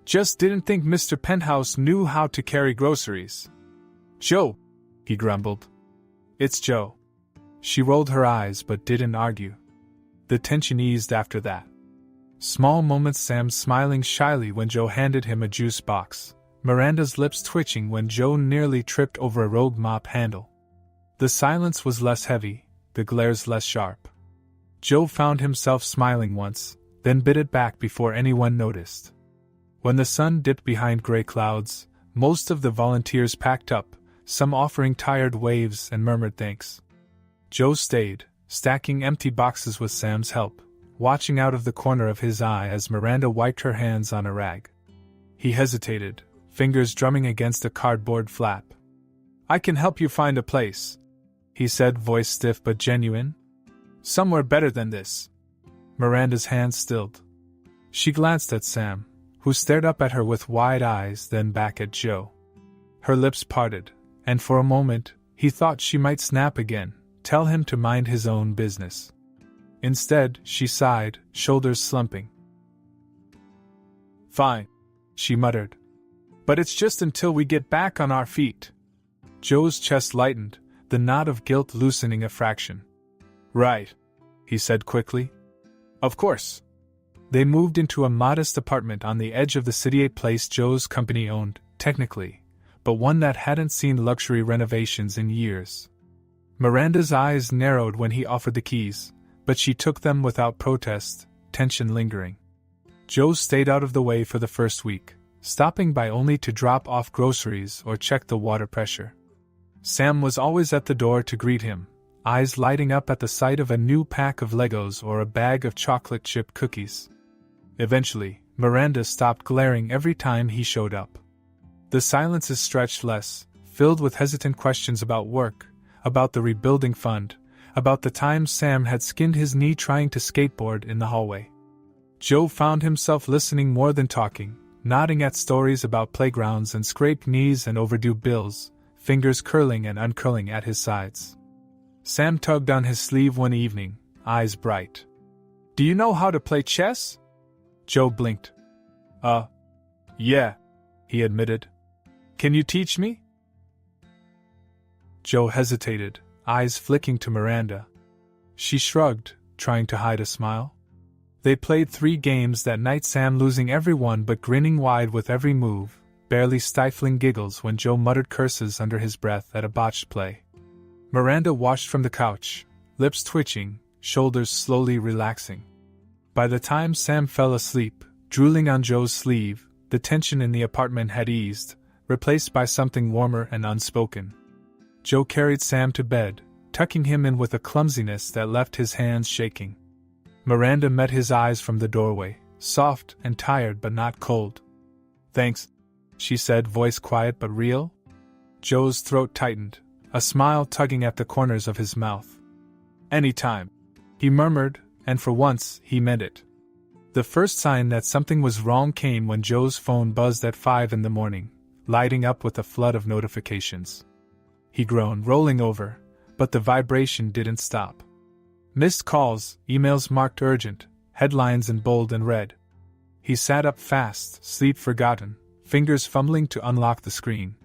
Just didn't think Mr. Penthouse knew how to carry groceries." "Joe," he grumbled. "It's Joe." She rolled her eyes but didn't argue. The tension eased after that. Small moments, Sam smiling shyly when Joe handed him a juice box, Miranda's lips twitching when Joe nearly tripped over a rogue mop handle. The silence was less heavy, the glares less sharp. Joe found himself smiling once, then bit it back before anyone noticed. When the sun dipped behind gray clouds, most of the volunteers packed up, some offering tired waves and murmured thanks. Joe stayed, stacking empty boxes with Sam's help, watching out of the corner of his eye as Miranda wiped her hands on a rag. He hesitated, fingers drumming against a cardboard flap. "I can help you find a place," he said, voice stiff but genuine. "Somewhere better than this." Miranda's hands stilled. She glanced at Sam, who stared up at her with wide eyes, then back at Joe. Her lips parted, and for a moment, he thought she might snap again, tell him to mind his own business. Instead, she sighed, shoulders slumping. "Fine," she muttered. "But it's just until we get back on our feet." Joe's chest lightened, the knot of guilt loosening a fraction. "Right," he said quickly. "Of course." They moved into a modest apartment on the edge of the city, a place Joe's company owned, technically, but one that hadn't seen luxury renovations in years. Miranda's eyes narrowed when he offered the keys, but she took them without protest, tension lingering. Joe stayed out of the way for the first week, stopping by only to drop off groceries or check the water pressure. Sam was always at the door to greet him, eyes lighting up at the sight of a new pack of Legos or a bag of chocolate chip cookies. Eventually, Miranda stopped glaring every time he showed up. The silences stretched less, filled with hesitant questions about work, about the rebuilding fund, about the time Sam had skinned his knee trying to skateboard in the hallway. Joe found himself listening more than talking, nodding at stories about playgrounds and scraped knees and overdue bills, fingers curling and uncurling at his sides. Sam tugged on his sleeve one evening, eyes bright. "Do you know how to play chess?" Joe blinked. Yeah," he admitted. "Can you teach me?" Joe hesitated, eyes flicking to Miranda. She shrugged, trying to hide a smile. They played 3 games that night, Sam losing every one but grinning wide with every move, barely stifling giggles when Joe muttered curses under his breath at a botched play. Miranda watched from the couch, lips twitching, shoulders slowly relaxing. By the time Sam fell asleep, drooling on Joe's sleeve, the tension in the apartment had eased, replaced by something warmer and unspoken. Joe carried Sam to bed, tucking him in with a clumsiness that left his hands shaking. Miranda met his eyes from the doorway, soft and tired but not cold. "Thanks," she said, voice quiet but real. Joe's throat tightened, a smile tugging at the corners of his mouth. "Anytime," he murmured, and for once, he meant it. The first sign that something was wrong came when Joe's phone buzzed at 5 in the morning, lighting up with a flood of notifications. He groaned, rolling over, but the vibration didn't stop. Missed calls, emails marked urgent, headlines in bold and red. He sat up fast, sleep forgotten, fingers fumbling to unlock the screen.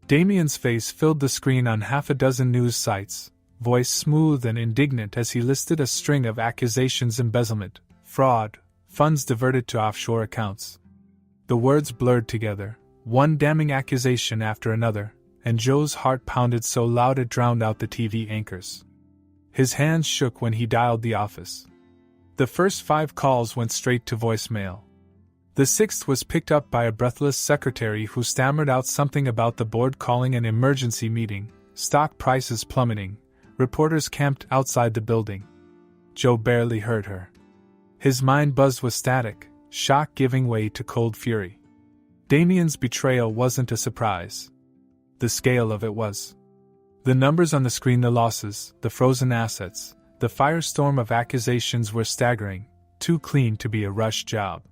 Damien's face filled the screen on half a dozen news sites, voice smooth and indignant as he listed a string of accusations: embezzlement, fraud, funds diverted to offshore accounts. The words blurred together, one damning accusation after another, and Joe's heart pounded so loud it drowned out the TV anchors. His hands shook when he dialed the office. The first 5 calls went straight to voicemail. The 6th was picked up by a breathless secretary who stammered out something about the board calling an emergency meeting, stock prices plummeting, reporters camped outside the building. Joe barely heard her. His mind buzzed with static, shock giving way to cold fury. Damien's betrayal wasn't a surprise. The scale of it was. The numbers on the screen, the losses, the frozen assets, the firestorm of accusations were staggering, too clean to be a rush job.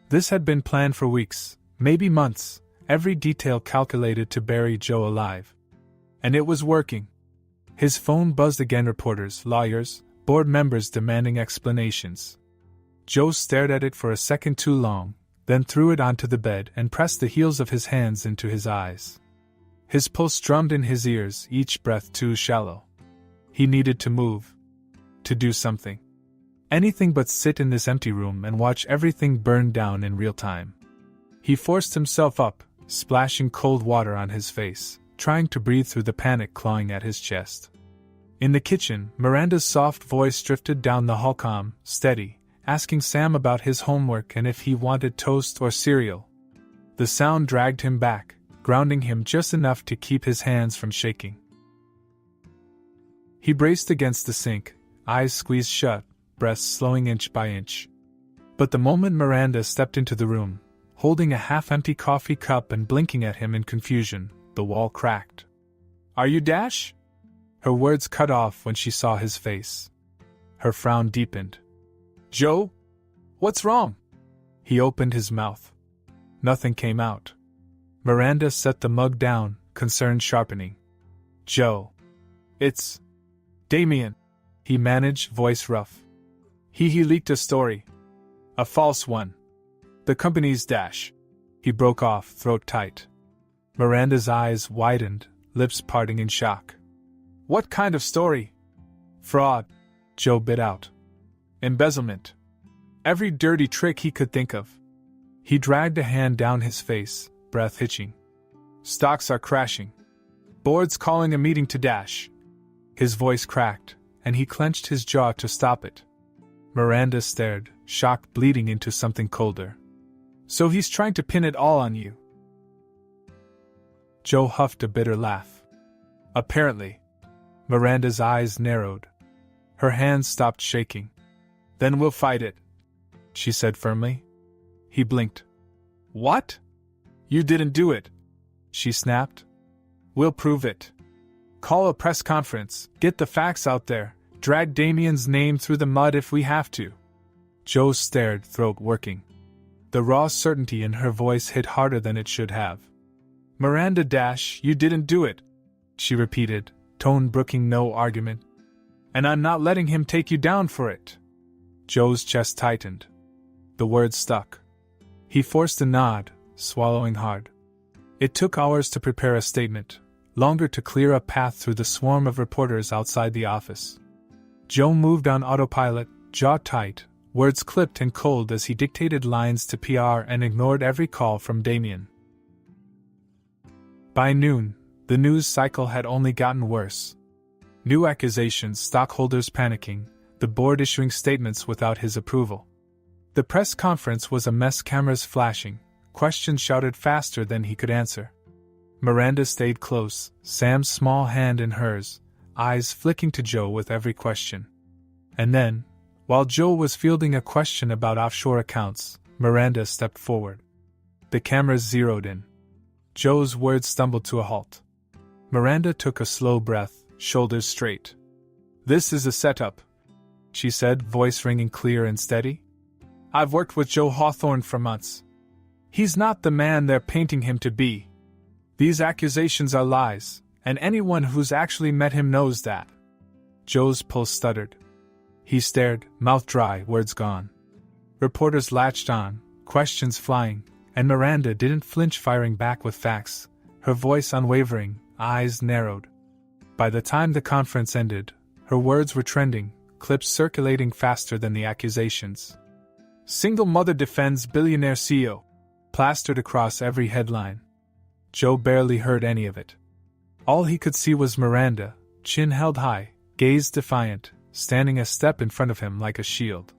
This had been planned for weeks, maybe months, every detail calculated to bury Joe alive. And it was working. His phone buzzed again, reporters, lawyers, board members demanding explanations. Joe stared at it for a second too long, then threw it onto the bed and pressed the heels of his hands into his eyes. His pulse drummed in his ears, each breath too shallow. He needed to move. To do something. Anything but sit in this empty room and watch everything burn down in real time. He forced himself up, splashing cold water on his face, trying to breathe through the panic clawing at his chest. In the kitchen, Miranda's soft voice drifted down the hall, calm, steady, asking Sam about his homework and if he wanted toast or cereal. The sound dragged him back, grounding him just enough to keep his hands from shaking. He braced against the sink, eyes squeezed shut, breath slowing inch by inch. But the moment Miranda stepped into the room, holding a half-empty coffee cup and blinking at him in confusion, the wall cracked. "Are you Dash?" Her words cut off when she saw his face. Her frown deepened. "Joe? What's wrong?" He opened his mouth. Nothing came out. Miranda set the mug down, concern sharpening. "Joe. It's Damien," he managed, voice rough. He leaked a story. A false one. The company's Dash." He broke off, throat tight. Miranda's eyes widened, lips parting in shock. "What kind of story?" "Fraud," Joe bit out. "Embezzlement. Every dirty trick he could think of." He dragged a hand down his face, breath hitching. "Stocks are crashing. Board's calling a meeting to Dash." His voice cracked, and he clenched his jaw to stop it. Miranda stared, shock bleeding into something colder. "So he's trying to pin it all on you?" Joe huffed a bitter laugh. "Apparently." Miranda's eyes narrowed. Her hands stopped shaking. "Then we'll fight it," she said firmly. He blinked. "What? You didn't do it," she snapped. "We'll prove it. Call a press conference, get the facts out there, drag Damien's name through the mud if we have to." Joe stared, throat working. The raw certainty in her voice hit harder than it should have. "Miranda Dash, you didn't do it," she repeated, tone brooking no argument. "And I'm not letting him take you down for it." Joe's chest tightened. The words stuck. He forced a nod, swallowing hard. It took hours to prepare a statement, longer to clear a path through the swarm of reporters outside the office. Joe moved on autopilot, jaw tight, words clipped and cold as he dictated lines to PR and ignored every call from Damien. By noon, the news cycle had only gotten worse. New accusations, stockholders panicking, the board issuing statements without his approval. The press conference was a mess, cameras flashing, questions shouted faster than he could answer. Miranda stayed close, Sam's small hand in hers, eyes flicking to Joe with every question. And then, While Joe was fielding a question about offshore accounts, Miranda stepped forward. The cameras zeroed in. Joe's words stumbled to a halt. Miranda took a slow breath, shoulders straight. "This is a setup," she said, voice ringing clear and steady. "I've worked with Joe Hawthorne for months. He's not the man they're painting him to be. These accusations are lies, and anyone who's actually met him knows that." Joe's pulse stuttered. He stared, mouth dry, words gone. Reporters latched on, questions flying, and Miranda didn't flinch, firing back with facts, her voice unwavering, eyes narrowed. By the time the conference ended, her words were trending, clips circulating faster than the accusations. "Single mother defends billionaire CEO," plastered across every headline. Joe barely heard any of it. All he could see was Miranda, chin held high, gaze defiant, standing a step in front of him like a shield.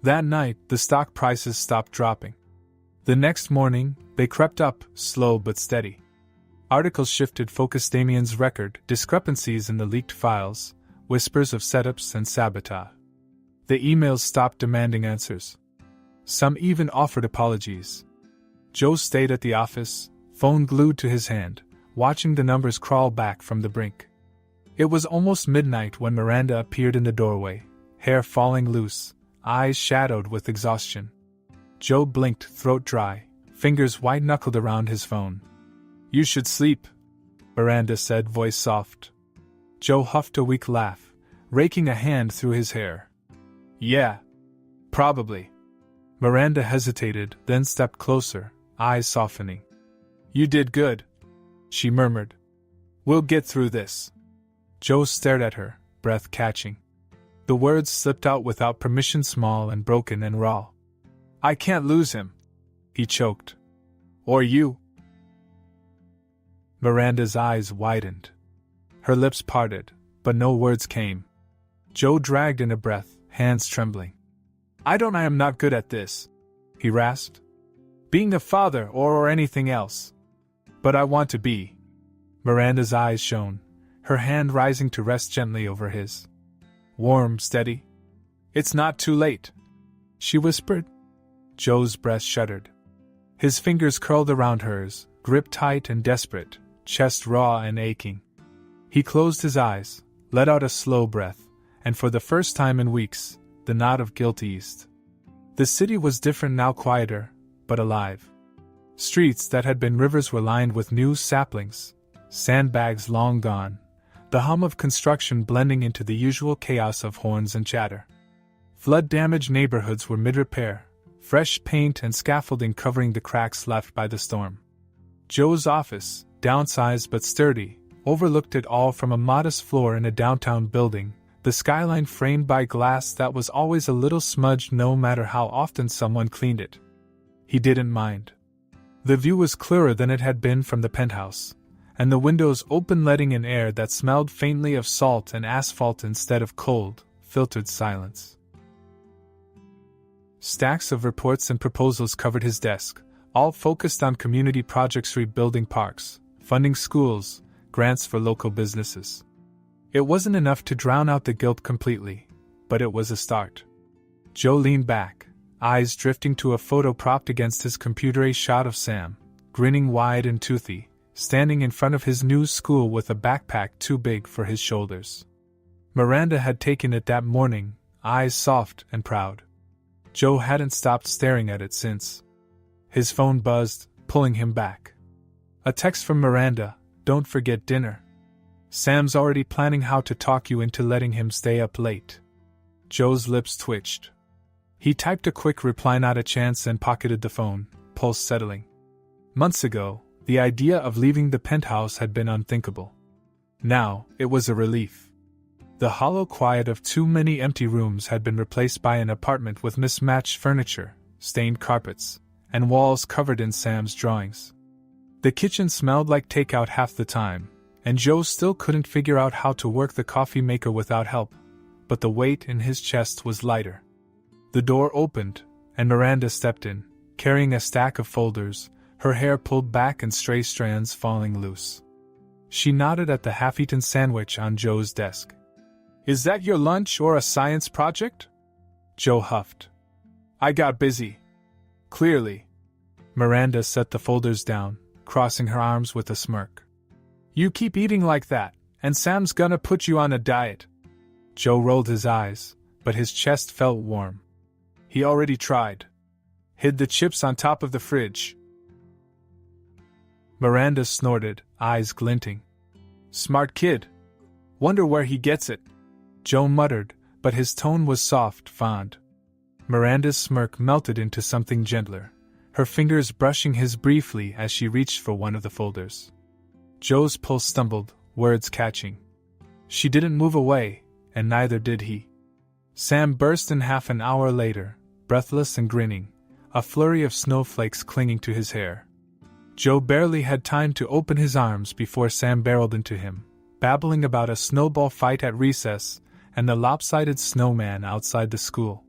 That night, the stock prices stopped dropping. The next morning, they crept up, slow but steady. Articles shifted focus: Damien's record, discrepancies in the leaked files, whispers of setups and sabotage. The emails stopped demanding answers. Some even offered apologies. Joe stayed at the office, phone glued to his hand, watching the numbers crawl back from the brink. It was almost midnight when Miranda appeared in the doorway, hair falling loose, eyes shadowed with exhaustion. Joe blinked, throat dry, fingers white-knuckled around his phone. "You should sleep," Miranda said, voice soft. Joe huffed a weak laugh, raking a hand through his hair. "Yeah, probably." Miranda hesitated, then stepped closer, eyes softening. "You did good," she murmured. "We'll get through this." Joe stared at her, breath catching. The words slipped out without permission, small and broken and raw. "I can't lose him," he choked. "Or you." Miranda's eyes widened. Her lips parted, but no words came. Joe dragged in a breath, hands trembling. I am not good at this," he rasped. "Being a father or anything else. But I want to be." Miranda's eyes shone, her hand rising to rest gently over his. Warm, steady. "It's not too late," she whispered. Joe's breast shuddered. His fingers curled around hers, grip tight and desperate, chest raw and aching. He closed his eyes, let out a slow breath, and for the first time in weeks, the knot of guilt eased. The city was different now, quieter, but alive. Streets that had been rivers were lined with new saplings, sandbags long gone, the hum of construction blending into the usual chaos of horns and chatter. Flood-damaged neighborhoods were mid-repair, fresh paint and scaffolding covering the cracks left by the storm. Joe's office, downsized but sturdy, overlooked it all from a modest floor in a downtown building, the skyline framed by glass that was always a little smudged no matter how often someone cleaned it. He didn't mind. The view was clearer than it had been from the penthouse, and the windows open, letting in air that smelled faintly of salt and asphalt instead of cold, filtered silence. Stacks of reports and proposals covered his desk, all focused on community projects, rebuilding parks, funding schools, grants for local businesses. It wasn't enough to drown out the guilt completely, but it was a start. Joe leaned back, eyes drifting to a photo propped against his computer, a shot of Sam, grinning wide and toothy, standing in front of his new school with a backpack too big for his shoulders. Miranda had taken it that morning, eyes soft and proud. Joe hadn't stopped staring at it since. His phone buzzed, pulling him back. A text from Miranda, "Don't forget dinner. Sam's already planning how to talk you into letting him stay up late." Joe's lips twitched. He typed a quick reply, not a chance, and pocketed the phone, pulse settling. Months ago, the idea of leaving the penthouse had been unthinkable. Now, it was a relief. The hollow quiet of too many empty rooms had been replaced by an apartment with mismatched furniture, stained carpets, and walls covered in Sam's drawings. The kitchen smelled like takeout half the time, and Joe still couldn't figure out how to work the coffee maker without help, but the weight in his chest was lighter. The door opened, and Miranda stepped in, carrying a stack of folders, her hair pulled back and stray strands falling loose. She nodded at the half-eaten sandwich on Joe's desk. Is that your lunch or a science project? Joe huffed. I got busy. Clearly. Miranda set the folders down, crossing her arms with a smirk. You keep eating like that, and Sam's gonna put you on a diet. Joe rolled his eyes, but his chest felt warm. He already tried. Hid the chips on top of the fridge. Miranda snorted, eyes glinting. Smart kid. Wonder where he gets it. Joe muttered, but his tone was soft, fond. Miranda's smirk melted into something gentler, her fingers brushing his briefly as she reached for one of the folders. Joe's pulse stumbled, words catching. She didn't move away, and neither did he. Sam burst in half an hour later, breathless and grinning, a flurry of snowflakes clinging to his hair. Joe barely had time to open his arms before Sam barreled into him, babbling about a snowball fight at recess and the lopsided snowman outside the school.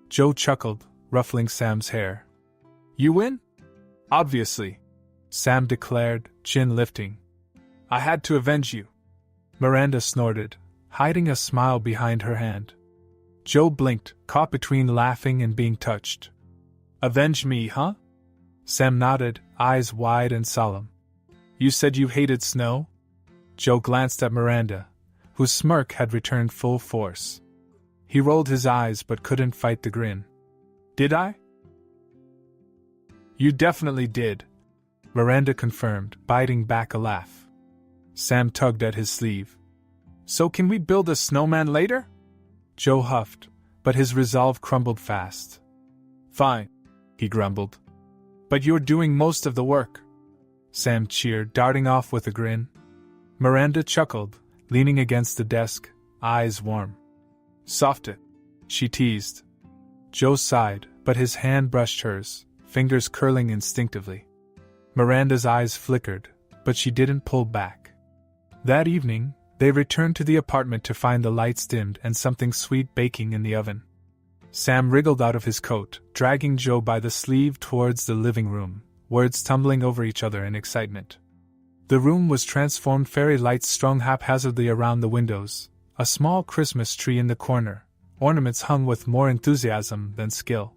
Joe chuckled, ruffling Sam's hair. You win? Obviously, Sam declared, chin lifting. I had to avenge you. Miranda snorted, hiding a smile behind her hand. Joe blinked, caught between laughing and being touched. Avenge me, huh? Sam nodded, eyes wide and solemn. You said you hated snow? Joe glanced at Miranda, whose smirk had returned full force. He rolled his eyes but couldn't fight the grin. Did I? You definitely did, Miranda confirmed, biting back a laugh. Sam tugged at his sleeve. So can we build a snowman later? Joe huffed, but his resolve crumbled fast. Fine, he grumbled. But you're doing most of the work. Sam cheered, darting off with a grin. Miranda chuckled, leaning against the desk, eyes warm. Soft it, she teased. Joe sighed, but his hand brushed hers, fingers curling instinctively. Miranda's eyes flickered, but she didn't pull back. That evening, they returned to the apartment to find the lights dimmed and something sweet baking in the oven. Sam wriggled out of his coat, dragging Joe by the sleeve towards the living room, words tumbling over each other in excitement. The room was transformed, fairy lights strung haphazardly around the windows, a small Christmas tree in the corner, ornaments hung with more enthusiasm than skill.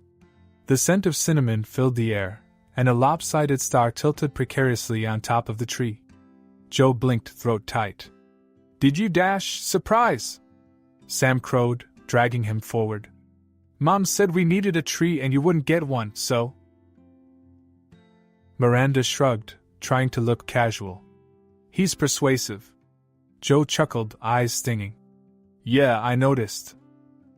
The scent of cinnamon filled the air, and a lopsided star tilted precariously on top of the tree. Joe blinked, throat tight. Did you dash? Surprise! Sam crowed, dragging him forward. Mom said we needed a tree and you wouldn't get one, so... Miranda shrugged, trying to look casual. He's persuasive. Joe chuckled, eyes stinging. Yeah, I noticed.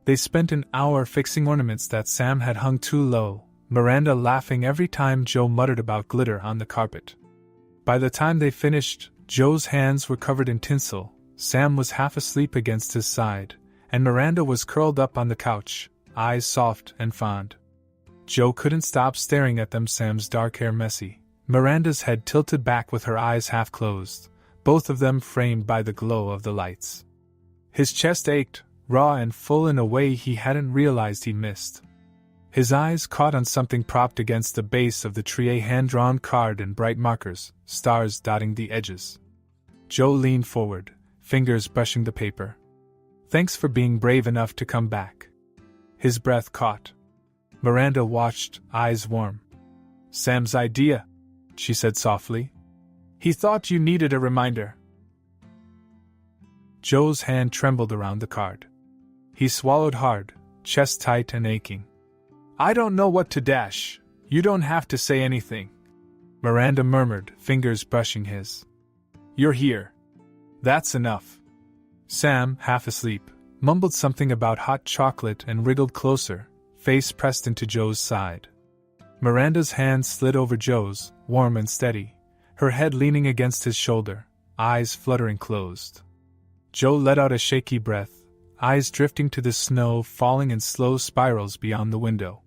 They spent an hour fixing ornaments that Sam had hung too low, Miranda laughing every time Joe muttered about glitter on the carpet. By the time they finished, Joe's hands were covered in tinsel, Sam was half asleep against his side, and Miranda was curled up on the couch, eyes soft and fond. Joe couldn't stop staring at them, Sam's dark hair messy, Miranda's head tilted back with her eyes half closed, both of them framed by the glow of the lights. His chest ached, raw and full in a way he hadn't realized he missed. His eyes caught on something propped against the base of the tree, a hand-drawn card and bright markers, stars dotting the edges. Joe leaned forward, fingers brushing the paper. Thanks for being brave enough to come back. His breath caught. Miranda watched, eyes warm. Sam's idea, she said softly. He thought you needed a reminder. Joe's hand trembled around the card. He swallowed hard, chest tight and aching. I don't know what to dash. You don't have to say anything, Miranda murmured, fingers brushing his. You're here. That's enough. Sam, half asleep, mumbled something about hot chocolate and wriggled closer, face pressed into Joe's side. Miranda's hand slid over Joe's, warm and steady, her head leaning against his shoulder, eyes fluttering closed. Joe let out a shaky breath, eyes drifting to the snow falling in slow spirals beyond the window.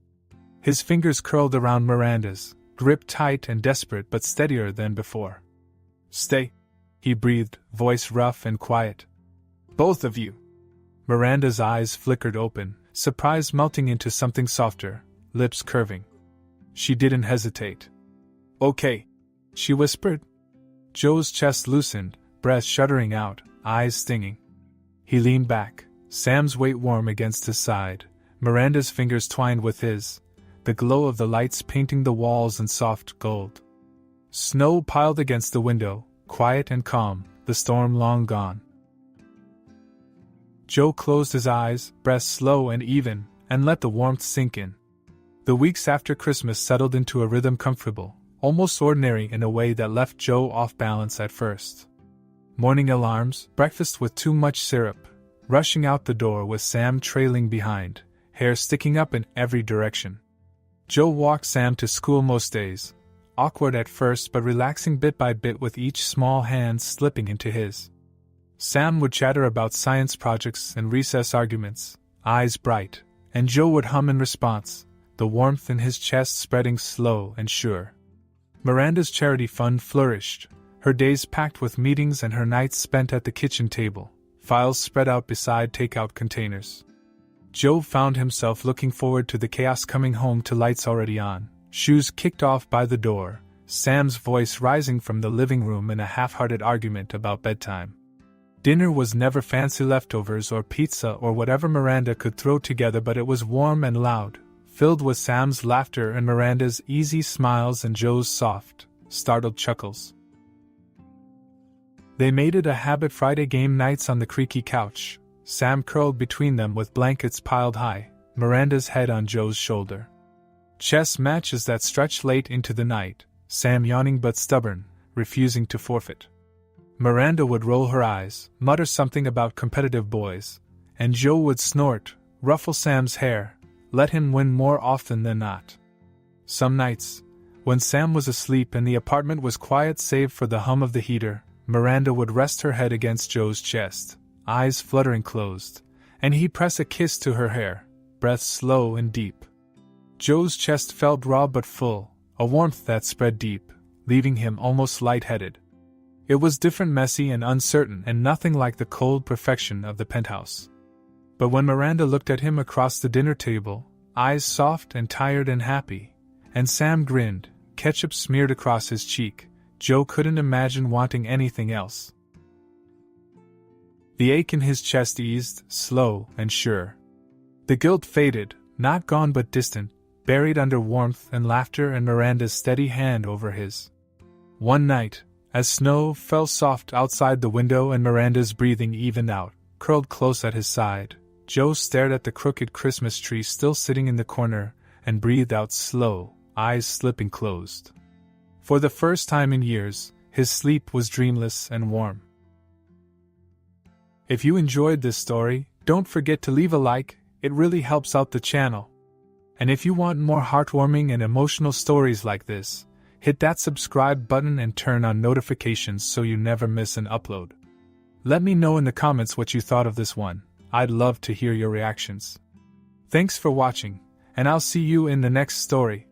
His fingers curled around Miranda's, gripped tight and desperate but steadier than before. Stay, he breathed, voice rough and quiet. Both of you. Miranda's eyes flickered open, surprise melting into something softer, lips curving. She didn't hesitate. Okay, she whispered. Joe's chest loosened, breath shuddering out, eyes stinging. He leaned back, Sam's weight warm against his side, Miranda's fingers twined with his, the glow of the lights painting the walls in soft gold. Snow piled against the window, quiet and calm, the storm long gone. Joe closed his eyes, breath slow and even, and let the warmth sink in. The weeks after Christmas settled into a rhythm comfortable, almost ordinary in a way that left Joe off balance at first. Morning alarms, breakfast with too much syrup, rushing out the door with Sam trailing behind, hair sticking up in every direction. Joe walked Sam to school most days, awkward at first but relaxing bit by bit with each small hand slipping into his. Sam would chatter about science projects and recess arguments, eyes bright, and Joe would hum in response, the warmth in his chest spreading slow and sure. Miranda's charity fund flourished, her days packed with meetings and her nights spent at the kitchen table, files spread out beside takeout containers. Joe found himself looking forward to the chaos coming home to lights already on, shoes kicked off by the door, Sam's voice rising from the living room in a half-hearted argument about bedtime. Dinner was never fancy leftovers or pizza or whatever Miranda could throw together, but it was warm and loud, filled with Sam's laughter and Miranda's easy smiles and Joe's soft, startled chuckles. They made it a habit Friday game nights on the creaky couch, Sam curled between them with blankets piled high, Miranda's head on Joe's shoulder. Chess matches that stretched late into the night, Sam yawning but stubborn, refusing to forfeit. Miranda would roll her eyes, mutter something about competitive boys, and Joe would snort, ruffle Sam's hair, let him win more often than not. Some nights, when Sam was asleep and the apartment was quiet save for the hum of the heater, Miranda would rest her head against Joe's chest, eyes fluttering closed, and he'd press a kiss to her hair, breath slow and deep. Joe's chest felt raw but full, a warmth that spread deep, leaving him almost lightheaded. It was different, messy and uncertain, and nothing like the cold perfection of the penthouse. But when Miranda looked at him across the dinner table, eyes soft and tired and happy, and Sam grinned, ketchup smeared across his cheek, Joe couldn't imagine wanting anything else. The ache in his chest eased, slow and sure. The guilt faded, not gone but distant, buried under warmth and laughter and Miranda's steady hand over his. One night, as snow fell soft outside the window and Miranda's breathing evened out, curled close at his side, Joe stared at the crooked Christmas tree still sitting in the corner and breathed out slow, eyes slipping closed. For the first time in years, his sleep was dreamless and warm. If you enjoyed this story, don't forget to leave a like, it really helps out the channel. And if you want more heartwarming and emotional stories like this, hit that subscribe button and turn on notifications so you never miss an upload. Let me know in the comments what you thought of this one. I'd love to hear your reactions. Thanks for watching, and I'll see you in the next story.